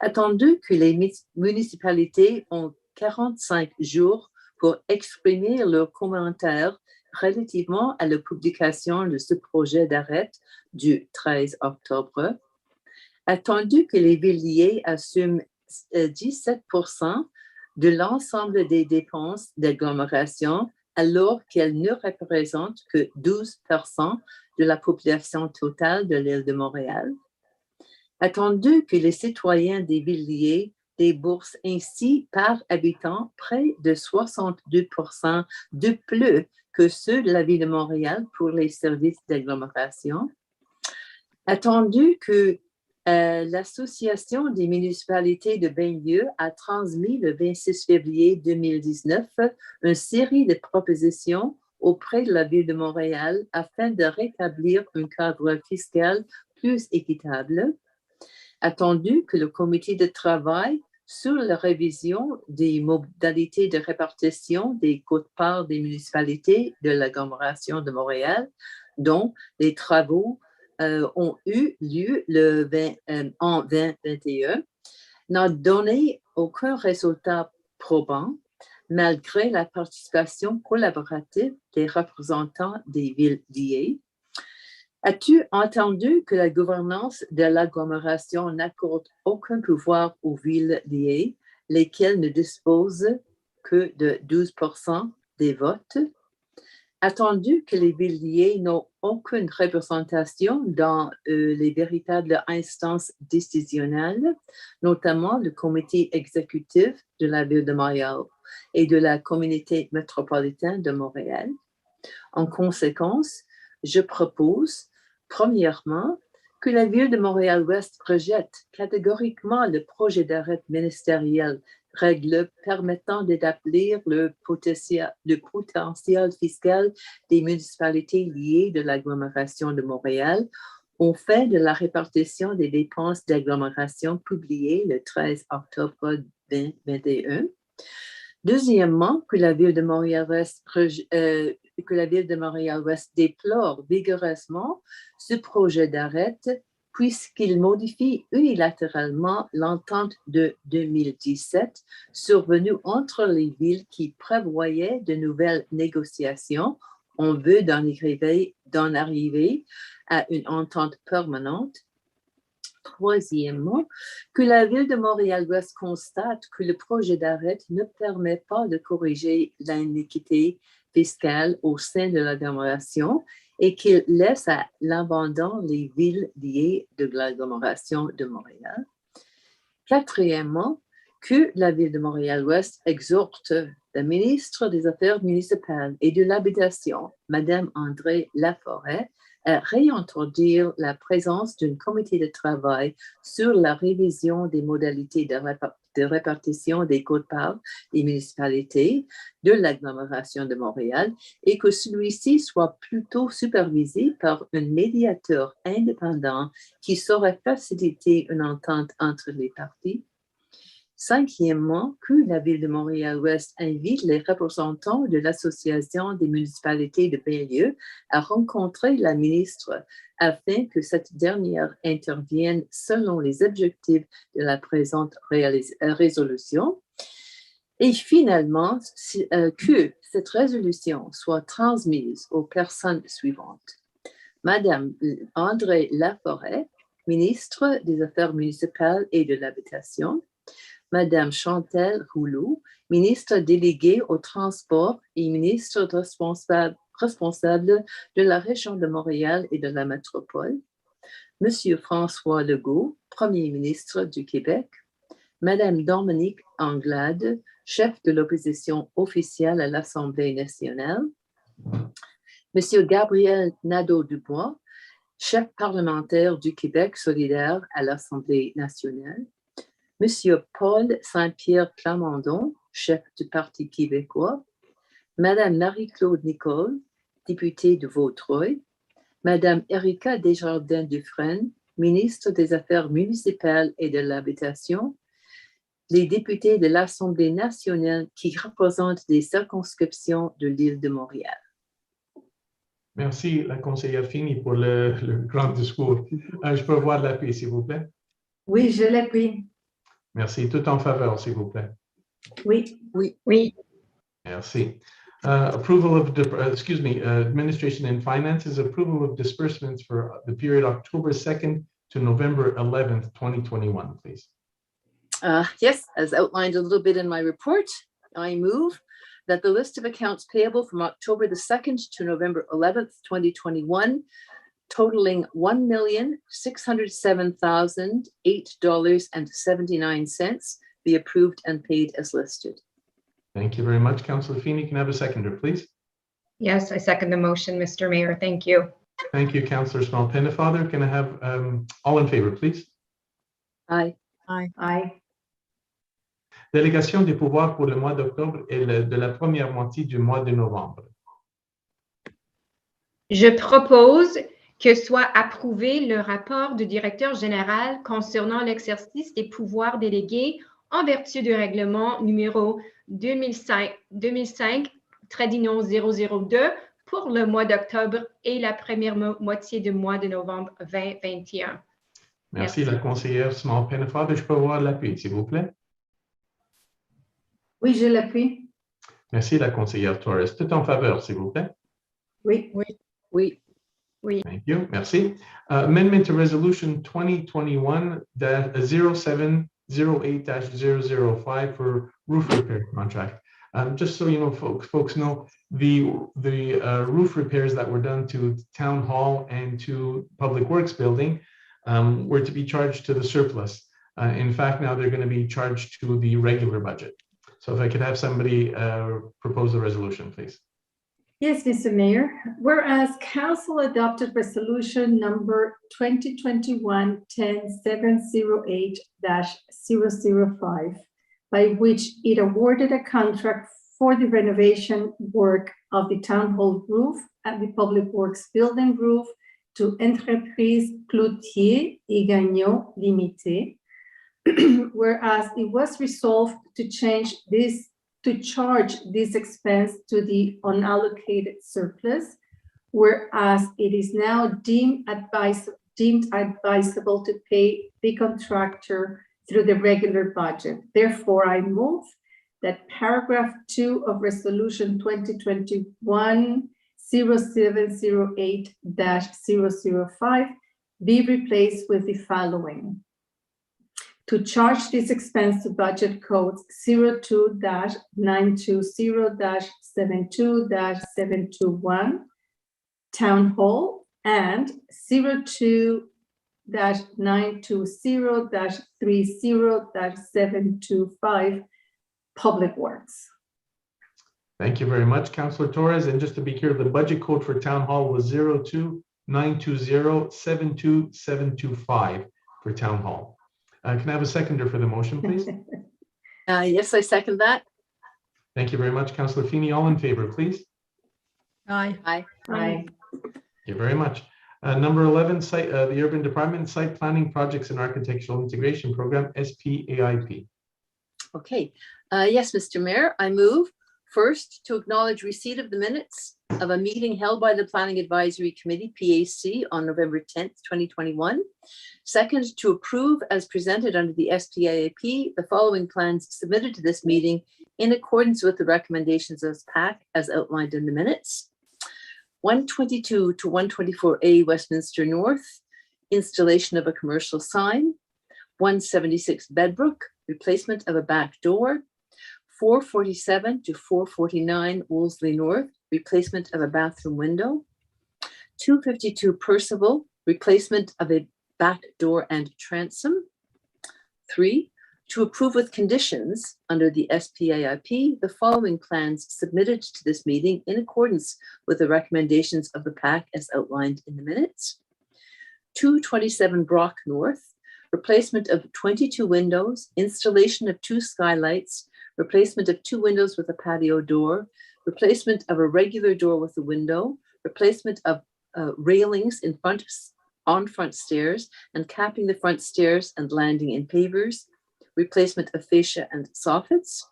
Attendu que les municipalités ont 45 jours pour exprimer leurs commentaires relativement à la publication de ce projet d'arrêt du 13 octobre. Attendu que les villes liées assument 17% de l'ensemble des dépenses d'agglomération alors qu'elles ne représentent que 12% de la population totale de l'île de Montréal. Attendu que les citoyens des villes liées déboursent ainsi par habitant près de 62% de plus que ceux de la ville de Montréal pour les services d'agglomération. Attendu que l'Association des municipalités de banlieue a transmis le 26 février 2019 une série de propositions auprès de la Ville de Montréal afin de rétablir un cadre fiscal plus équitable. Attendu que le comité de travail sur la révision des modalités de répartition des quotes-parts des municipalités de l'agglomération de Montréal, dont les travaux ont eu lieu en 2021, n'a donné aucun résultat probant, malgré la participation collaborative des représentants des villes liées. As-tu entendu que la gouvernance de l'agglomération n'accorde aucun pouvoir aux villes liées, lesquelles ne disposent que de 12% des votes? Attendu que les villes liées n'ont aucune représentation dans les véritables instances décisionnelles, notamment le comité exécutif de la Ville de Montréal et de la communauté métropolitaine de Montréal. En conséquence, je propose, premièrement, que la Ville de Montréal-Ouest rejette catégoriquement le projet d'arrêt ministériel règles permettant d'établir le potentiel fiscal des municipalités liées de l'agglomération de Montréal au fait de la répartition des dépenses d'agglomération publiées le 13 octobre 2021. Deuxièmement, que la Ville de Montréal-Ouest déplore vigoureusement ce projet d'arrêt puisqu'il modifie unilatéralement l'entente de 2017 survenue entre les villes qui prévoyaient de nouvelles négociations en vue d'en arriver à une entente permanente. Troisièmement, que la Ville de Montréal-Ouest constate que le projet d'arrêt ne permet pas de corriger l'iniquité fiscale au sein de l'agglomération et qu'il laisse à l'abandon les villes liées de l'agglomération de Montréal. Quatrièmement, que la Ville de Montréal-Ouest exhorte la ministre des Affaires municipales et de l'Habitation, Madame André Laforêt, à réintroduire la présence d'un comité de travail sur la révision des modalités de répartition des quotes-parts des municipalités de l'agglomération de Montréal et que celui-ci soit plutôt supervisé par un médiateur indépendant qui saurait faciliter une entente entre les parties. Cinquièmement, que la Ville de Montréal-Ouest invite les représentants de l'Association des municipalités de banlieue à rencontrer la ministre afin que cette dernière intervienne selon les objectifs de la présente résolution. Et finalement, que cette résolution soit transmise aux personnes suivantes. Madame André Laforêt, ministre des Affaires municipales et de l'Habitation. Madame Chantal Rouleau, ministre déléguée au transport et ministre responsable de la région de Montréal et de la métropole. Monsieur François Legault, Premier ministre du Québec. Madame Dominique Anglade, chef de l'opposition officielle à l'Assemblée nationale. Monsieur Gabriel Nadeau-Dubois, chef parlementaire du Québec solidaire à l'Assemblée nationale. Monsieur Paul Saint-Pierre Plamondon, chef du Parti québécois, Madame Marie-Claude Nicole, députée de Vaudreuil, Madame Erika Desjardins-Dufresne, ministre des Affaires municipales et de l'Habitation, les députés de l'Assemblée nationale qui représentent des circonscriptions de l'île de Montréal. Merci, la conseillère Fini, pour le grand discours. Je peux avoir l'appui, s'il vous plaît? Oui, je l'appuie. Merci. Tout en faveur, s'il vous plaît. Oui. Oui. Merci. Approval of, Administration and Finances, approval of disbursements for the period October 2nd to November 11th, 2021, please. Yes, as outlined a little bit in my report, I move that the list of accounts payable from October the 2nd to November 11th, 2021, totaling $1,607,008.79 be approved and paid as listed. Thank you very much, Councillor Feeney. Can I have a seconder, please? Yes, I second the motion, Mr. Mayor. Thank you. Thank you, Councillor Small-Pennefather. Can I have all in favor, please? Aye. Aye. Délégation des pouvoirs pour le mois d'octobre et de la première moitié du mois de novembre. Je propose que soit approuvé le rapport du directeur général concernant l'exercice des pouvoirs délégués en vertu du règlement numéro 2005-002 pour le mois d'octobre et la première moitié du mois de novembre 2021. Merci, la conseillère Small-Pennefather. Je peux avoir l'appui, s'il vous plaît? Oui, je l'appuie. Merci, la conseillère Torres. Tout en faveur, s'il vous plaît? Oui. Thank you. Merci. Amendment to Resolution 2021-0708-005 for roof repair contract. Just so you know, folks know, the roof repairs that were done to Town Hall and to Public Works Building were to be charged to the surplus. In fact, now they're going to be charged to the regular budget. So if I could have somebody propose the resolution, please. Yes, Mr. Mayor. Whereas Council adopted resolution number 2021-10708-005 by which it awarded a contract for the renovation work of the town hall roof and the public works building roof to Entreprise Cloutier et Gagnon Limité, whereas it was resolved to charge this expense to the unallocated surplus, whereas it is now deemed advisable to pay the contractor through the regular budget. Therefore, I move that paragraph 2 of resolution 2021-0708-005 be replaced with the following. To charge this expense to budget codes 02-920-72-721 Town Hall and 02-920-30-725 Public Works. Thank you very much, Councillor Torres. And just to be clear, the budget code for Town Hall was 02-920-72725 for Town Hall. Can I have a seconder for the motion, please? Yes, I second that. Thank you very much, Councillor Feeney. All in favor, please. Aye. Aye. Aye. Thank you very much. Number 11, the Urban Department Site Planning Projects and Architectural Integration Program, SPAIP. Okay. Yes, Mr. Mayor, I move first to acknowledge receipt of the minutes of a meeting held by the Planning Advisory Committee, PAC, on November 10th, 2021. Second, to approve as presented under the SPAIP the following plans submitted to this meeting in accordance with the recommendations of PAC as outlined in the minutes. 122 to 124A Westminster North, installation of a commercial sign. 176 Bedbrook, replacement of a back door. 447 to 449 Wolseley North, replacement of a bathroom window. 252 Percival, replacement of a back door and transom. 3, to approve with conditions under the SPAIP the following plans submitted to this meeting in accordance with the recommendations of the PAC as outlined in the minutes. 227 Brock North, replacement of 22 windows, installation of 2 skylights, replacement of 2 windows with a patio door, replacement of a regular door with a window, replacement of railings in front on front stairs and capping the front stairs and landing in pavers, replacement of fascia and soffits.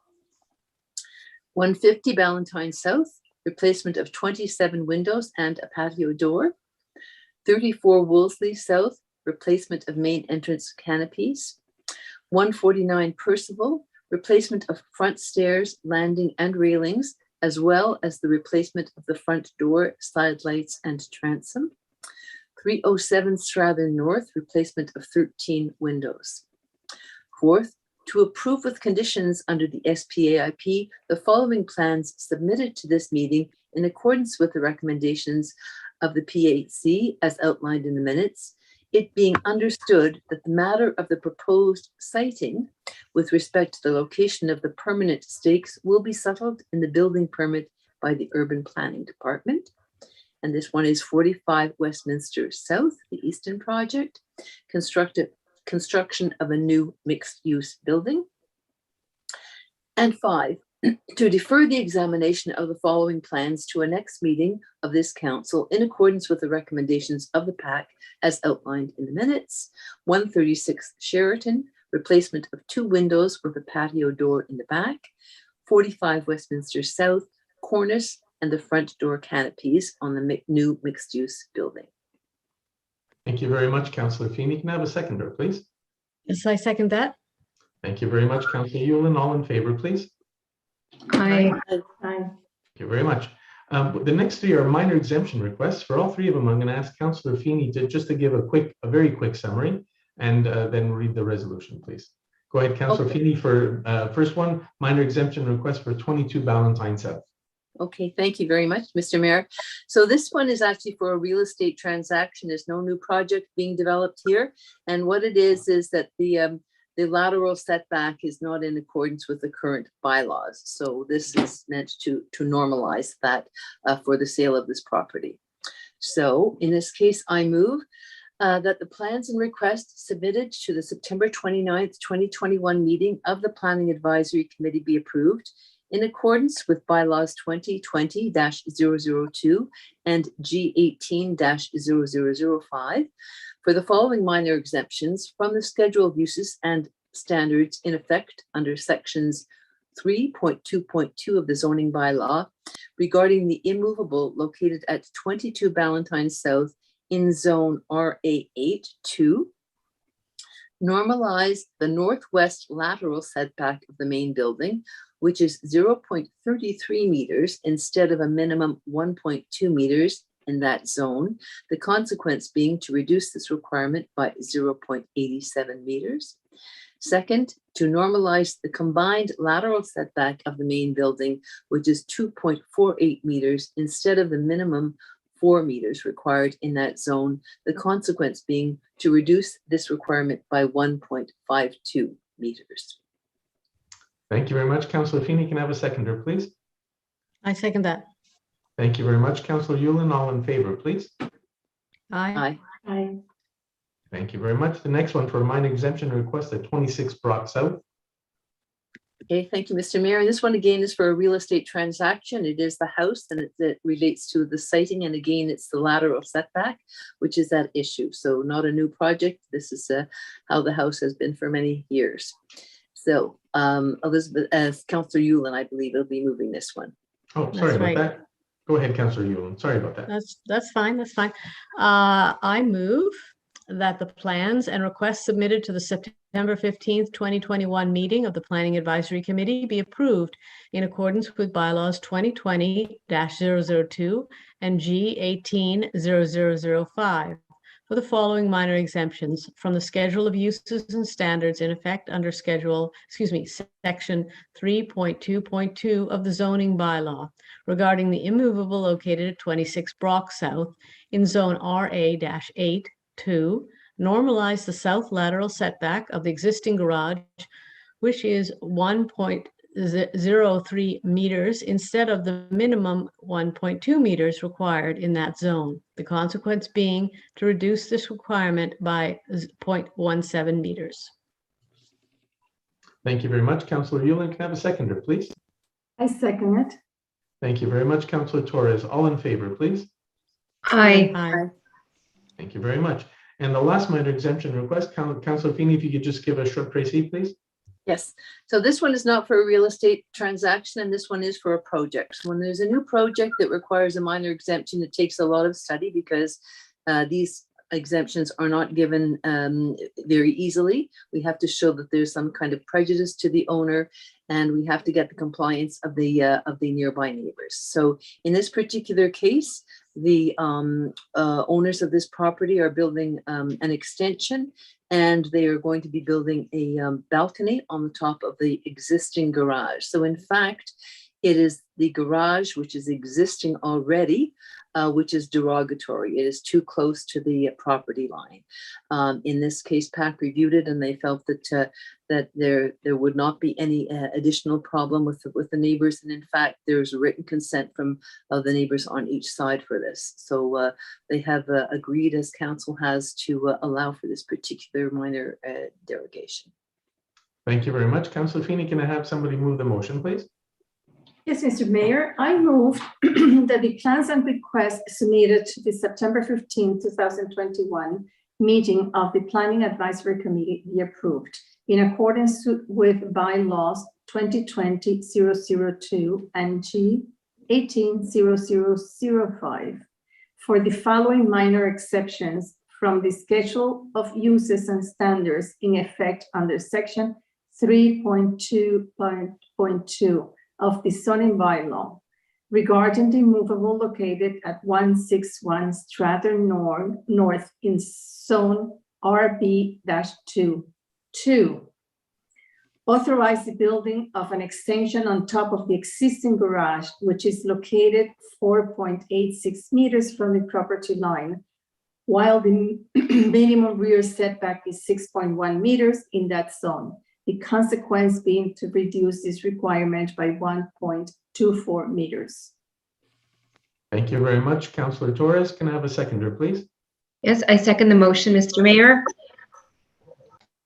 150 Ballantyne South, replacement of 27 windows and a patio door. 34 Wolseley South, replacement of main entrance canopies. 149 Percival, replacement of front stairs, landing and railings, as well as the replacement of the front door, side lights and transom. 307 Strathern North, replacement of 13 windows. Fourth, to approve with conditions under the SPAIP the following plans submitted to this meeting in accordance with the recommendations of the PAC as outlined in the minutes, it being understood that the matter of the proposed siting with respect to the location of the permanent stakes will be settled in the building permit by the Urban Planning Department. And this one is 45 Westminster South, the Easton project, construction of a new mixed-use building. And 5, to defer the examination of the following plans to a next meeting of this council in accordance with the recommendations of the PAC as outlined in the minutes. 136 Sheraton, replacement of 2 windows with a patio door in the back. 45 Westminster South, cornice and the front door canopies on the new mixed-use building. Thank you very much, Councillor Feeney. Can I have a seconder, please? Yes, I second that. Thank you very much, Councillor Yulin. All in favor, please. Aye. Aye. Thank you very much. The next 3 are minor exemption requests. For all 3 of them, I'm going to ask Councillor Feeney to give a very quick summary and then read the resolution, please. Go ahead, Councillor Feeney, for first one, minor exemption request for 22 Ballantyne South. Okay, thank you very much, Mr. Mayor. So this one is actually for a real estate transaction. There's no new project being developed here. And what it is that the lateral setback is not in accordance with the current bylaws. So this is meant to normalize that for the sale of this property. So in this case, I move that the plans and requests submitted to the September 29th, 2021 meeting of the Planning Advisory Committee be approved in accordance with bylaws 2020-002 and G18-0005 for the following minor exemptions from the schedule of uses and standards in effect under sections 3.2.2 of the zoning bylaw regarding the immovable located at 22 Ballantyne South in zone RA8-2, normalize the northwest lateral setback of the main building, which is 0.33 meters instead of a minimum 1.2 meters in that zone, the consequence being to reduce this requirement by 0.87 meters. Second, to normalize the combined lateral setback of the main building, which is 2.48 meters instead of the minimum 4 meters required in that zone, the consequence being to reduce this requirement by 1.52 meters. Thank you very much. Councillor Feeney, can I have a seconder, please? I second that. Thank you very much. Councillor Yulin, all in favor, please? Aye. Aye. Thank you very much. The next one for a minor exemption request at 26 Brock South. Okay, thank you, Mr. Mayor. And this one again is for a real estate transaction. It is the house and it relates to the siting. And again, it's the lateral setback, which is that issue. So not a new project. This is how the house has been for many years. So Elizabeth, as Councillor Yulin, I believe will be moving this one. Oh, sorry That's about right. that. Go ahead, Councillor Yulin. Sorry about that. That's fine. That's fine. I move that the plans and requests submitted to the September 15th, 2021 meeting of the Planning Advisory Committee be approved in accordance with bylaws 2020-002 and G18-0005 for the following minor exemptions from the schedule of uses and standards in effect under section 3.2.2 of the zoning bylaw regarding the immovable located at 26 Brock South in zone RA-8 to normalize the south lateral setback of the existing garage, which is 1.03 meters instead of the minimum 1.2 meters required in that zone. The consequence being to reduce this requirement by 0.17 meters. Thank you very much. Councillor Yulin, can I have a seconder, please? I second it. Thank you very much. Councillor Torres, all in favor, please? Aye. Aye. Thank you very much. And the last minor exemption request, Councillor Feeney, if you could just give a short précis, please. Yes, so this one is not for a real estate transaction and this one is for a project. So when there's a new project that requires a minor exemption, it takes a lot of study because these exemptions are not given very easily. We have to show that there's some kind of prejudice to the owner and we have to get the compliance of the nearby neighbors. So in this particular case, the owners of this property are building an extension and they are going to be building a balcony on the top of the existing garage. So in fact, it is the garage which is existing already, which is derogatory. It is too close to the property line. In this case, PAC reviewed it and they felt that that there would not be any additional problem with the neighbors. And in fact, there's written consent from the neighbors on each side for this. So they have agreed, as council has, to allow for this particular minor derogation. Thank you very much. Councillor Feeney, can I have somebody move the motion, please? Yes, Mr. Mayor, I move that the plans and requests submitted to the September 15, 2021 meeting of the Planning Advisory Committee be approved in accordance with bylaws 2020-002 and G18-0005 for the following minor exceptions from the schedule of uses and standards in effect under section 3.2.2 of the zoning bylaw regarding the movable located at 161 Stratton North in zone RB-2. 2, authorize the building of an extension on top of the existing garage, which is located 4.86 meters from the property line, while the minimum rear setback is 6.1 meters in that zone. The consequence being to reduce this requirement by 1.24 meters. Thank you very much. Councillor Torres, can I have a seconder, please? Yes, I second the motion, Mr. Mayor.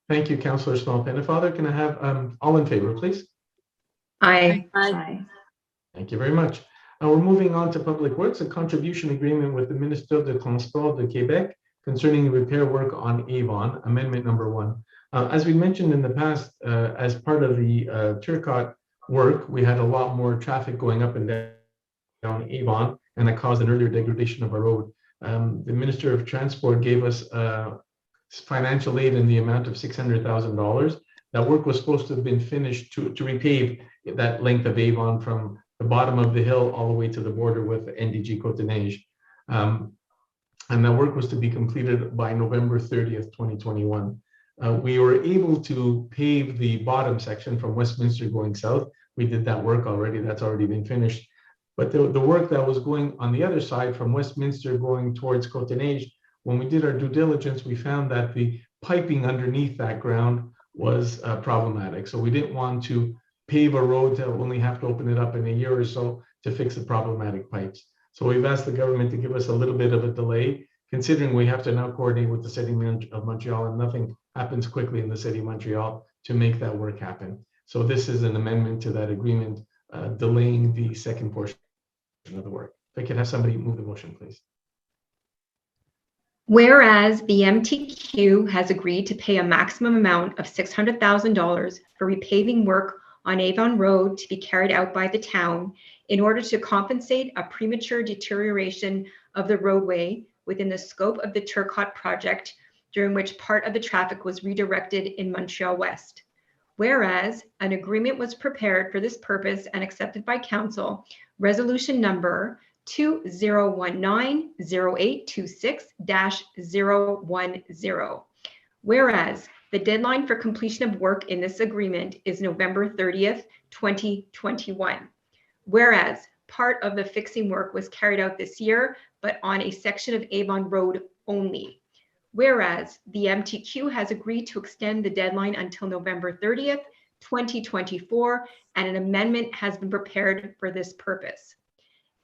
Thank you, Councillor Small Pennefather. Can I have all in favor, please? Aye. Aye. Thank you very much. Now we're moving on to Public Works, a contribution agreement with the Ministère des Transports de Québec concerning repair work on Avon, amendment number 1. As we mentioned in the past, as part of the Turcotte work, we had a lot more traffic going up and down Avon, and that caused an earlier degradation of our road. The Minister of Transport gave us financial aid in the amount of $600,000. That work was supposed to have been finished to repave that length of Avon from the bottom of the hill all the way to the border with NDG Côte-Neige. And that work was to be completed by November 30th, 2021. We were able to pave the bottom section from Westminster going south. We did that work already, that's already been finished. But the work that was going on the other side from Westminster going towards Côte-Neige, when we did our due diligence, we found that the piping underneath that ground was problematic. So we didn't want to pave a road to only have to open it up in a year or so to fix the problematic pipes. So we've asked the government to give us a little bit of a delay, considering we have to now coordinate with the city of Montreal, and nothing happens quickly in the city of Montreal to make that work happen. So this is an amendment to that agreement, delaying the second portion of the work. If I could have somebody move the motion, please. Whereas the MTQ has agreed to pay a maximum amount of $600,000 for repaving work on Avon Road to be carried out by the town in order to compensate a premature deterioration of the roadway within the scope of the Turcotte project, during which part of the traffic was redirected in Montreal-West. Whereas an agreement was prepared for this purpose and accepted by council, resolution number 2019-0826-010. Whereas the deadline for completion of work in this agreement is November 30th, 2021. Whereas part of the fixing work was carried out this year, but on a section of Avon Road only. Whereas the MTQ has agreed to extend the deadline until November 30th, 2024, and an amendment has been prepared for this purpose.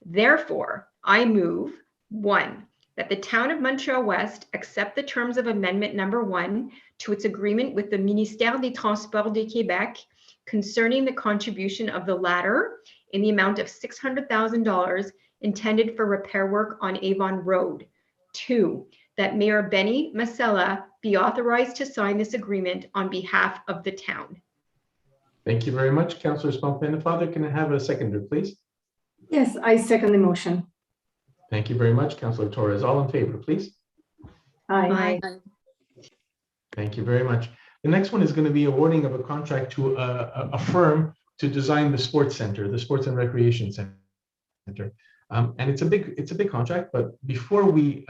Therefore, I move 1, that the town of Montreal-West accept the terms of amendment number 1 to its agreement with the Ministère des Transports de Québec concerning the contribution of the latter in the amount of $600,000 intended for repair work on Avon Road. 2, that Mayor Benny Masella be authorized to sign this agreement on behalf of the town. Thank you very much, Councillor Small Pennefather. Can I have a seconder, please? Yes, I second the motion. Thank you very much, Councillor Torres. All in favor, please. Aye. Thank you very much. The next one is going to be awarding of a contract to a firm to design the sports center, the Sports and Recreation Center. And it's a big contract, but before we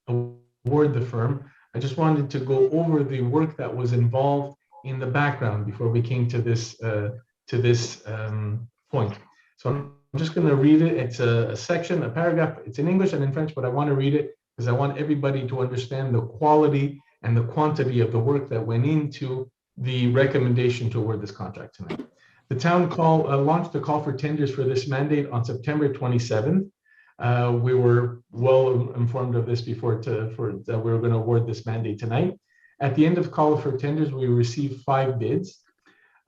award the firm, I just wanted to go over the work that was involved in the background before we came to this point. So I'm just going to read it. It's a section, a paragraph. It's in English and in French, but I want to read it because I want everybody to understand the quality and the quantity of the work that went into the recommendation to award this contract tonight. The town launched a call for tenders for this mandate on September 27th. We were well informed of this before that we were going to award this mandate tonight. At the end of call for tenders, we received 5 bids.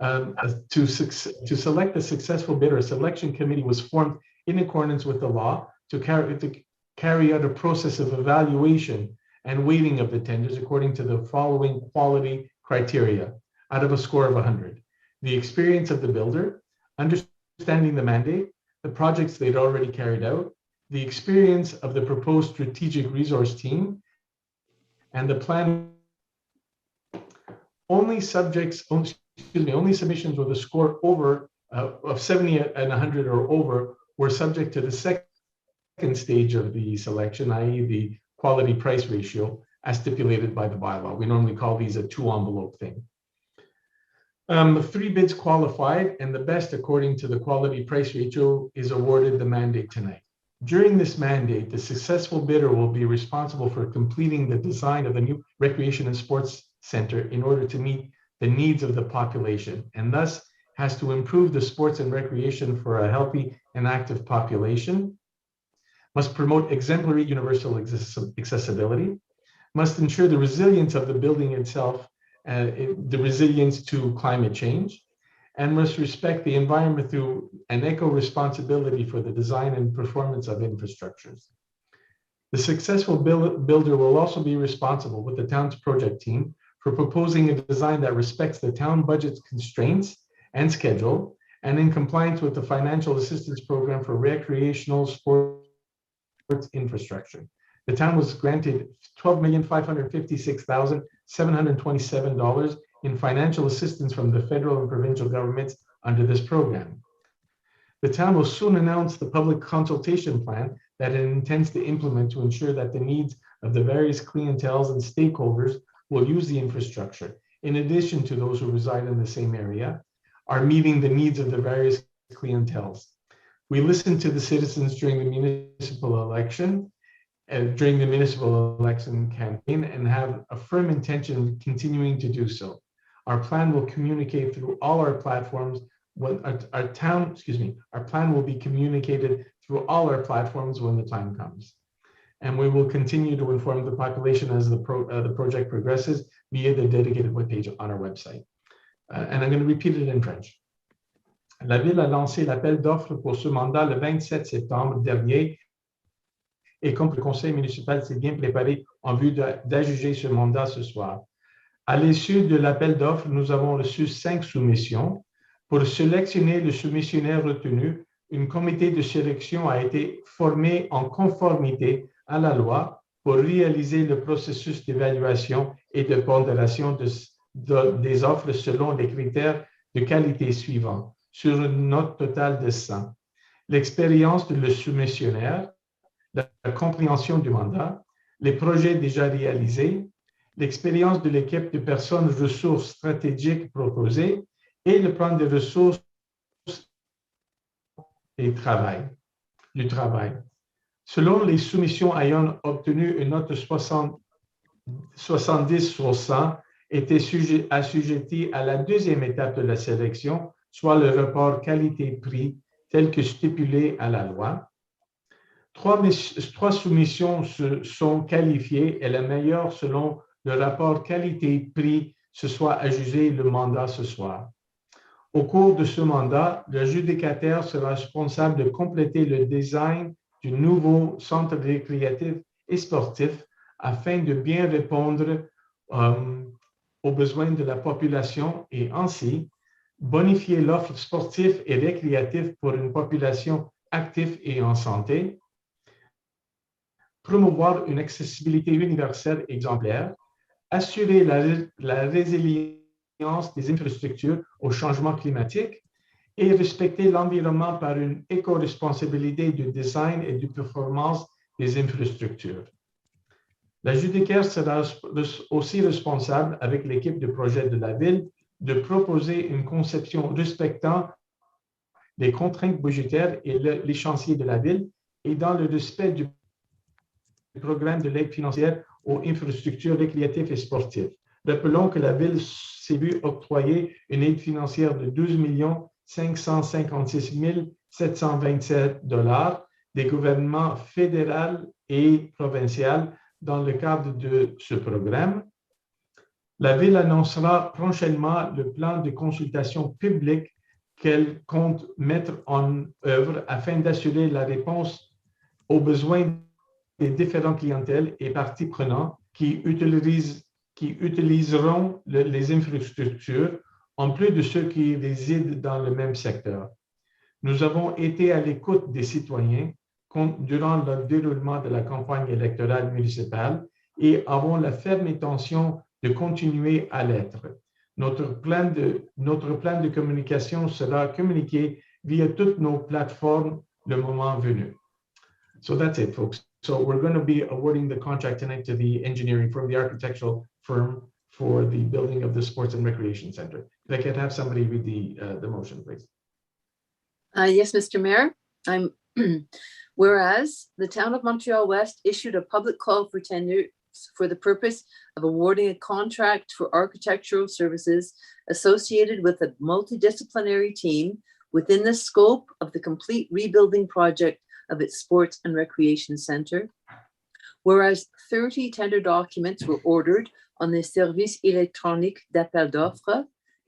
To select a successful bidder, a selection committee was formed in accordance with the law to carry out a process of evaluation and weighting of the tenders according to the following quality criteria out of a score of 100. The experience of the builder, understanding the mandate, the projects they'd already carried out, the experience of the proposed strategic resource team, and the plan. Only submissions with a score over of 70 and 100 or over were subject to the second stage of the selection, i.e. the quality price ratio as stipulated by the bylaw. We normally call these a 2-envelope thing. 3 bids qualified, and the best according to the quality price ratio is awarded the mandate tonight. During this mandate, the successful bidder will be responsible for completing the design of the new recreation and sports center in order to meet the needs of the population, and thus has to improve the sports and recreation for a healthy and active population. must promote exemplary universal accessibility, must ensure the resilience of the building itself, the resilience to climate change, and must respect the environment through an eco-responsibility for the design and performance of infrastructures. The successful builder will also be responsible with the town's project team for proposing a design that respects the town budget's constraints and schedule, and in compliance with the financial assistance program for recreational sports infrastructure. The town was granted $12,556,727 in financial assistance from the federal and provincial governments under this program. The town will soon announce the public consultation plan that it intends to implement to ensure that the needs of the various clienteles and stakeholders will use the infrastructure, in addition to those who reside in the same area, are meeting the needs of the various clienteles. We listened to the citizens during the municipal election campaign and have a firm intention of continuing to do so. Our plan will communicate through all our platforms when our plan will be communicated through all our platforms when the time comes. And we will continue to inform the population as the project progresses via the dedicated webpage on our website. And I'm going to repeat it in French. La Ville a lancé l'appel d'offres pour ce mandat le 27 septembre dernier et comme le conseil municipal s'est bien préparé en vue d'adjuger ce mandat ce soir. À l'issue de l'appel d'offres, nous avons reçu 5 soumissions. Pour sélectionner le soumissionnaire retenu, un comité de sélection a été formé en conformité à la loi pour réaliser le processus d'évaluation et de pondération des offres selon les critères de qualité suivants, sur une note totale de 100. L'expérience de le soumissionnaire, la compréhension du mandat, les projets déjà réalisés, l'expérience de l'équipe de personnes ressources stratégiques proposées et le plan de ressources et du travail. Selon les soumissions ayant obtenu une note de 70 sur 100, étaient assujettis à la deuxième étape de la sélection, soit le rapport qualité-prix tel que stipulé à la loi. 3 soumissions sont qualifiées et la meilleure selon le rapport qualité-prix se soit adjugé le mandat ce soir. Au cours de ce mandat, l'adjudicataire sera responsable de compléter le design du nouveau centre récréatif et sportif afin de bien répondre aux besoins de la population et ainsi bonifier l'offre sportive et récréative pour une population active et en santé, promouvoir une accessibilité universelle exemplaire, assurer la résilience des infrastructures au changement climatique et respecter l'environnement par une éco-responsabilité du design et de performance des infrastructures. L'adjudicateur sera aussi responsable, avec l'équipe de projet de la Ville, de proposer une conception respectant les contraintes budgétaires et l'échéancier de la Ville et dans le respect du programme de l'aide financière aux infrastructures récréatives et sportives. Rappelons que la Ville s'est vue octroyer une aide financière de 12 556 727 $ des gouvernements fédéral et provincial dans le cadre de ce programme. La Ville annoncera prochainement le plan de consultation publique qu'elle compte mettre en œuvre afin d'assurer la réponse aux besoins des différentes clientèles et parties prenantes qui utiliseront les infrastructures, en plus de ceux qui résident dans le même secteur. Nous avons été à l'écoute des citoyens durant le déroulement de la campagne électorale municipale et avons la ferme intention de continuer à l'être. Notre plan de communication sera communiqué via toutes nos plateformes le moment venu. So that's it, folks. So we're going to be awarding the contract tonight to the engineering firm, the architectural firm for the building of the Sports and Recreation Center. If I could have somebody read the motion, please. Yes, Mr. Mayor. Whereas the town of Montreal-West issued a public call for tender for the purpose of awarding a contract for architectural services associated with a multidisciplinary team within the scope of the complete rebuilding project of its sports and recreation center. Whereas 30 tender documents were ordered on the Service électronique d'appel d'offres,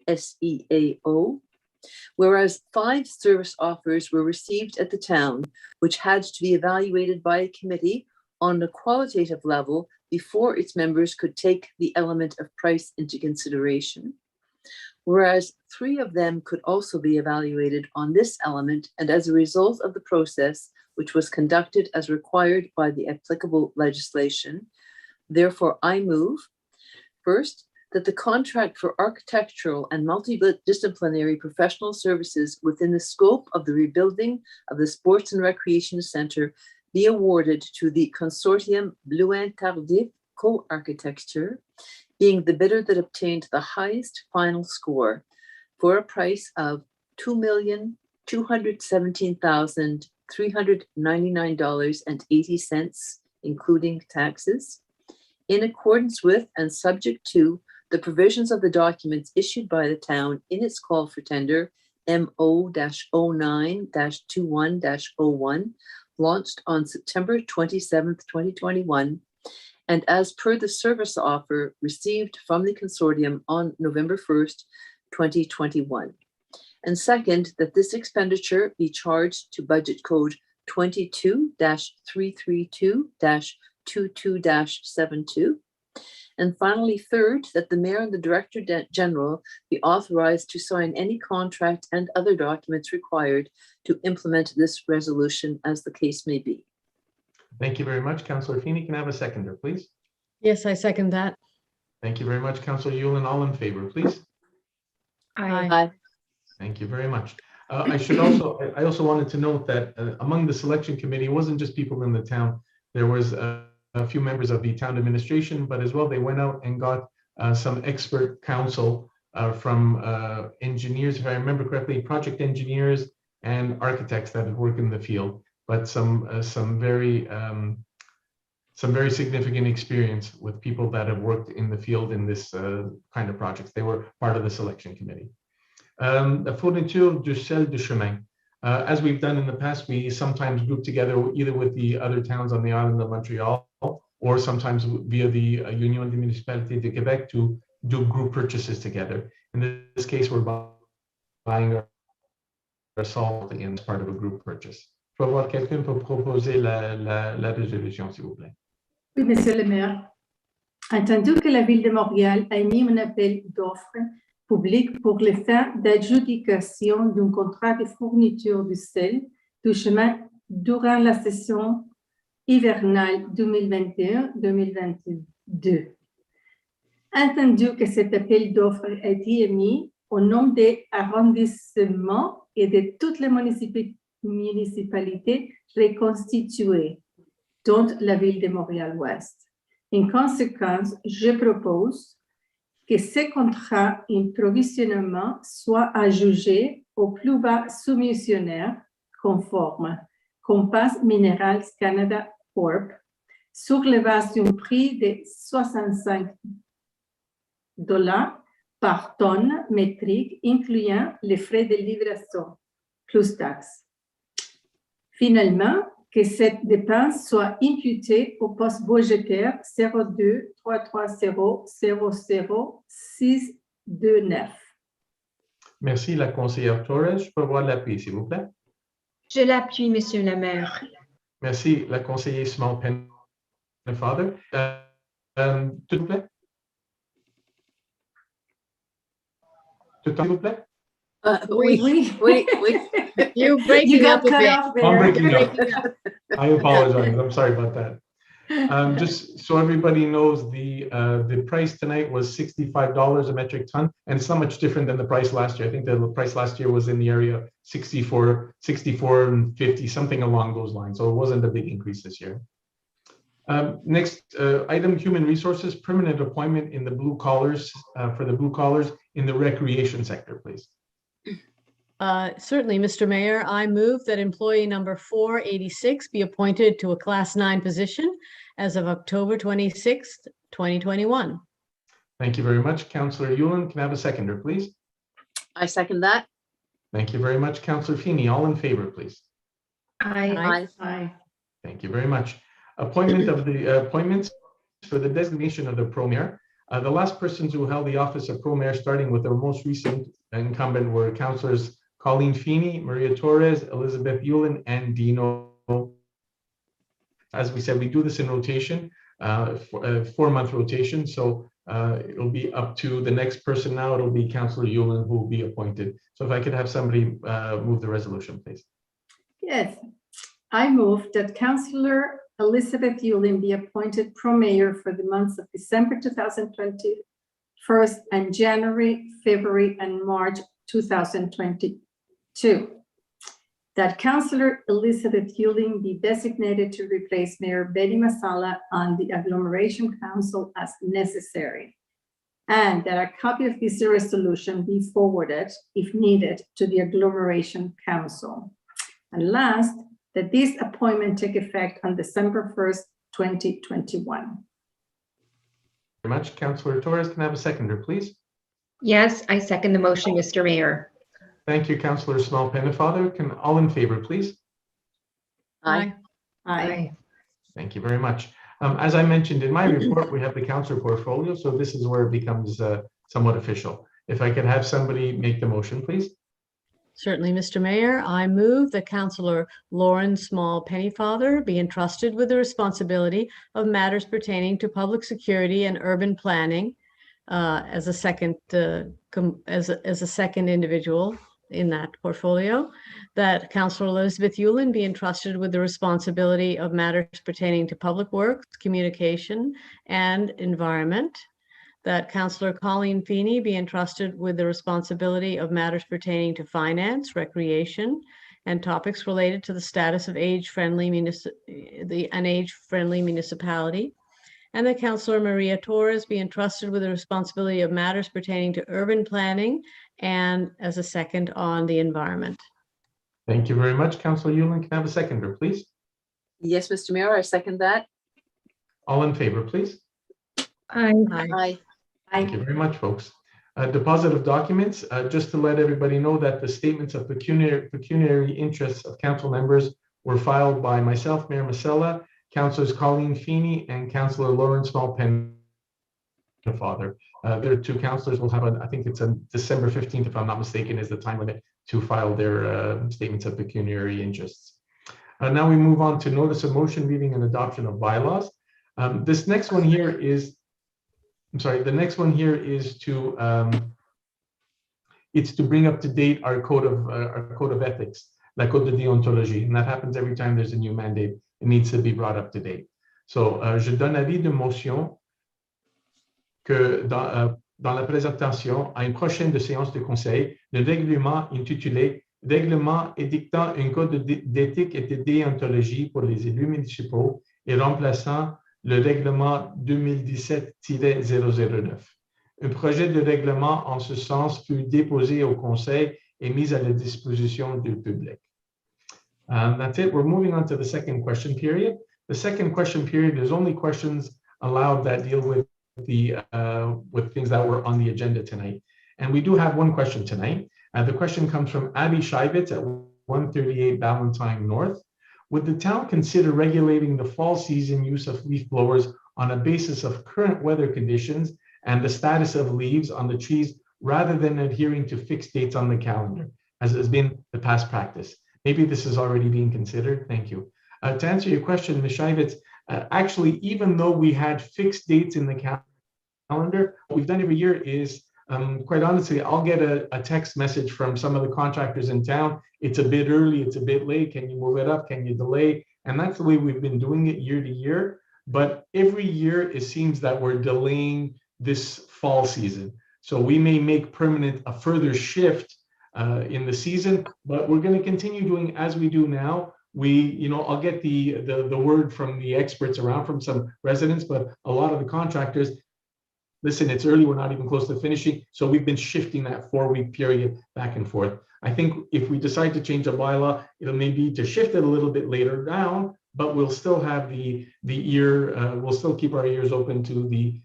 SEAO, whereas 5 service offers were received at the town, which had to be evaluated by a committee on a qualitative level before its members could take the element of price into consideration. Whereas 3 of them could also be evaluated on this element, and as a result of the process, which was conducted as required by the applicable legislation, therefore I move, first, that the contract for architectural and multidisciplinary professional services within the scope of the rebuilding of the Sports and Recreation Center be awarded to the consortium Blouin Tardif Co-Architecture, being the bidder that obtained the highest final score for a price of $2,217,399.80, including taxes, in accordance with and subject to the provisions of the documents issued by the town in its call for tender MO-09-21-01, launched on September 27th, 2021, and as per the service offer received from the consortium on November 1st, 2021. And second, that this expenditure be charged to budget code 22-332-22-72. And finally, third, that the mayor and the director general be authorized to sign any contract and other documents required to implement this resolution as the case may be. Thank you very much. Councillor Feeney, can I have a seconder, please? Yes, I second that. Thank you very much. Councillor Yulin, all in favor, please? Aye. Thank you very much. I also wanted to note that among the selection committee, it wasn't just people in the town. There was a few members of the town administration, but as well, they went out and got some expert counsel from engineers, if I remember correctly, project engineers and architects that have worked in the field, but some very significant experience with people that have worked in the field in this kind of projects. They were part of the selection committee. La fourniture de sel de chemin. As we've done in the past, we sometimes group together either with the other towns on the island of Montreal or sometimes via the Union des Municipalités de Québec to do group purchases together. In this case, we're buying our salt as part of a group purchase. Je vais voir quelqu'un pour proposer la résolution, s'il vous plaît. Oui, Monsieur le maire. Attendu que la Ville de Montréal a émis un appel d'offres public pour les fins d'adjudication d'un contrat de fourniture du sel du chemin durant la saison hivernale 2021-2022. Entendu que cet appel d'offres a été émis au nom des arrondissements et de toutes les municipalités reconstituées, dont la Ville de Montréal-Ouest. En conséquence, je propose que ce contrat en provisionnement soit adjugé au plus bas soumissionnaire conforme, Compass Minerals Canada Corp, sur la base d'un prix de $65 par tonne métrique, incluant les frais de livraison, plus taxes. Finalement, que cette dépense soit imputée au poste budgétaire 02 330 00629. Merci, la conseillère Torres. Je peux avoir l'appui, s'il vous plaît. Je l'appuie, Monsieur le maire. Merci, la conseillère Small Pennefather. S'il vous plaît. Tout le temps, s'il vous plaît. Oui. You're breaking up a bit. I'm breaking up. I apologize. I'm sorry about that. Just so everybody knows, the price tonight was $65 a metric ton, and it's not much different than the price last year. I think the price last year was in the area of 64 and 50, something along those lines. So it wasn't a big increase this year. Next item, human resources, permanent appointment in the blue collars, for the blue collars in the recreation sector, please. Certainly, Mr. Mayor, I move that employee number 486 be appointed to a Class 9 position as of October 26th, 2021. Thank you very much. Councillor Yulin, can I have a seconder, please? I second that. Thank you very much. Councillor Feeney, all in favor, please. Aye. Aye. Thank you very much. Appointment of the appointments for the designation of the Pro-Mayor. The last persons who held the office of Pro-Mayor, starting with the most recent incumbent, were Councillors Colleen Feeney, Maria Torres, Elizabeth Yulin, and Dino. As we said, we do this in rotation, 4-month rotation. So it'll be up to the next person now. It'll be Councillor Yulin who will be appointed. So if I could have somebody move the resolution, please. Yes, I move that Councillor Elizabeth Yulin be appointed Pro-Mayor for the months of December 2021 and January, February, and March 2022. That Councillor Elizabeth Yulin be designated to replace Mayor Betty Masala on the Agglomeration Council as necessary, and that a copy of this resolution be forwarded, if needed, to the Agglomeration Council. And last, that this appointment take effect on December 1st, 2021. Very much. Councillor Torres, can I have a seconder, please? Yes, I second the motion, Mr. Mayor. Thank you, Councillor Small Pennefather. Can all in favor, please? Aye. Aye. Thank you very much. As I mentioned in my report, we have the councillor portfolio, so this is where it becomes somewhat official. If I could have somebody make the motion, please. Certainly, Mr. Mayor, I move that Councillor Lauren Small Pennyfather be entrusted with the responsibility of matters pertaining to public security and urban planning as a second individual in that portfolio. That Councillor Elizabeth Yulin be entrusted with the responsibility of matters pertaining to public works, communication, and environment. That Councillor Colleen Feeney be entrusted with the responsibility of matters pertaining to finance, recreation, and topics related to the status of age-friendly municipality. And that Councillor Maria Torres be entrusted with the responsibility of matters pertaining to urban planning and as a second on the environment. Thank you very much. Councillor Yulin, can I have a seconder, please? Yes, Mr. Mayor, I second that. All in favor, please? Aye. Aye. Thank you very much, folks. Deposit of documents, just to let everybody know that the statements of pecuniary interests of council members were filed by myself, Mayor Masella, Councillors Colleen Feeney, and Councillor Lauren Small Pennefather. Their two councillors will have, I think it's on December 15th, if I'm not mistaken, is the time limit to file their statements of pecuniary interests. Now we move on to notice of motion, reading, and adoption of bylaws. This next one here is, the next one here is to it's to bring up to date our code of ethics, la code de déontologie, and that happens every time there's a new mandate. It needs to be brought up to date. So, je donne avis de motion que dans la présentation à une prochaine de séance de conseil, le règlement intitulé Règlement édictant un code d'éthique et de déontologie pour les élus municipaux et remplaçant le règlement 2017-009. Un projet de règlement en ce sens fut déposé au Conseil et mis à la disposition du public. That's it. We're moving on to the second question period. The second question period is only questions allowed that deal with the with things that were on the agenda tonight. And we do have one question tonight. The question comes from Abby Shivitz at 138 Ballantyne North. Would the town consider regulating the fall season use of leaf blowers on a basis of current weather conditions and the status of leaves on the trees rather than adhering to fixed dates on the calendar, as has been the past practice? Maybe this is already being considered. Thank you. To answer your question, Ms. Shivitz, actually, even though we had fixed dates in the calendar, what we've done every year is, quite honestly, I'll get a text message from some of the contractors in town. It's a bit early, it's a bit late. Can you move it up? Can you delay? And that's the way we've been doing it year to year. But every year it seems that we're delaying this fall season. So we may make permanent a further shift in the season, but we're going to continue doing as we do now. I'll get the word from the experts around, from some residents, but a lot of the contractors, listen, it's early, we're not even close to finishing. So we've been shifting that 4-week period back and forth. I think if we decide to change a bylaw, it'll maybe to shift it a little bit later down, but we'll still have we'll still keep our ears open to the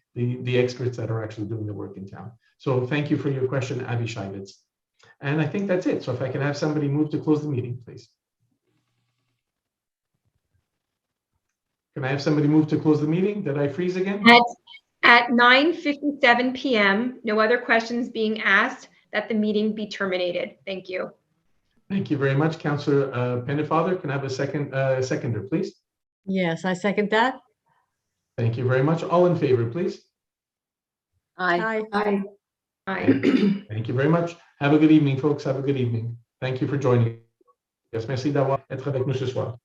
experts that are actually doing the work in town. So thank you for your question, Abby Shivitz. And I think that's it. So if I can have somebody move to close the meeting, please. Can I have somebody move to close the meeting? Did I freeze again? At 9:57 p.m., no other questions being asked, that the meeting be terminated. Thank you. Thank you very much, Councillor Pennefather. Can I have a seconder, please? Yes, I second that. Thank you very much. All in favor, please. Aye. Aye. Aye. Thank you very much. Have a good evening, folks. Have a good evening. Thank you for joining us. Merci d'avoir été avec nous ce soir.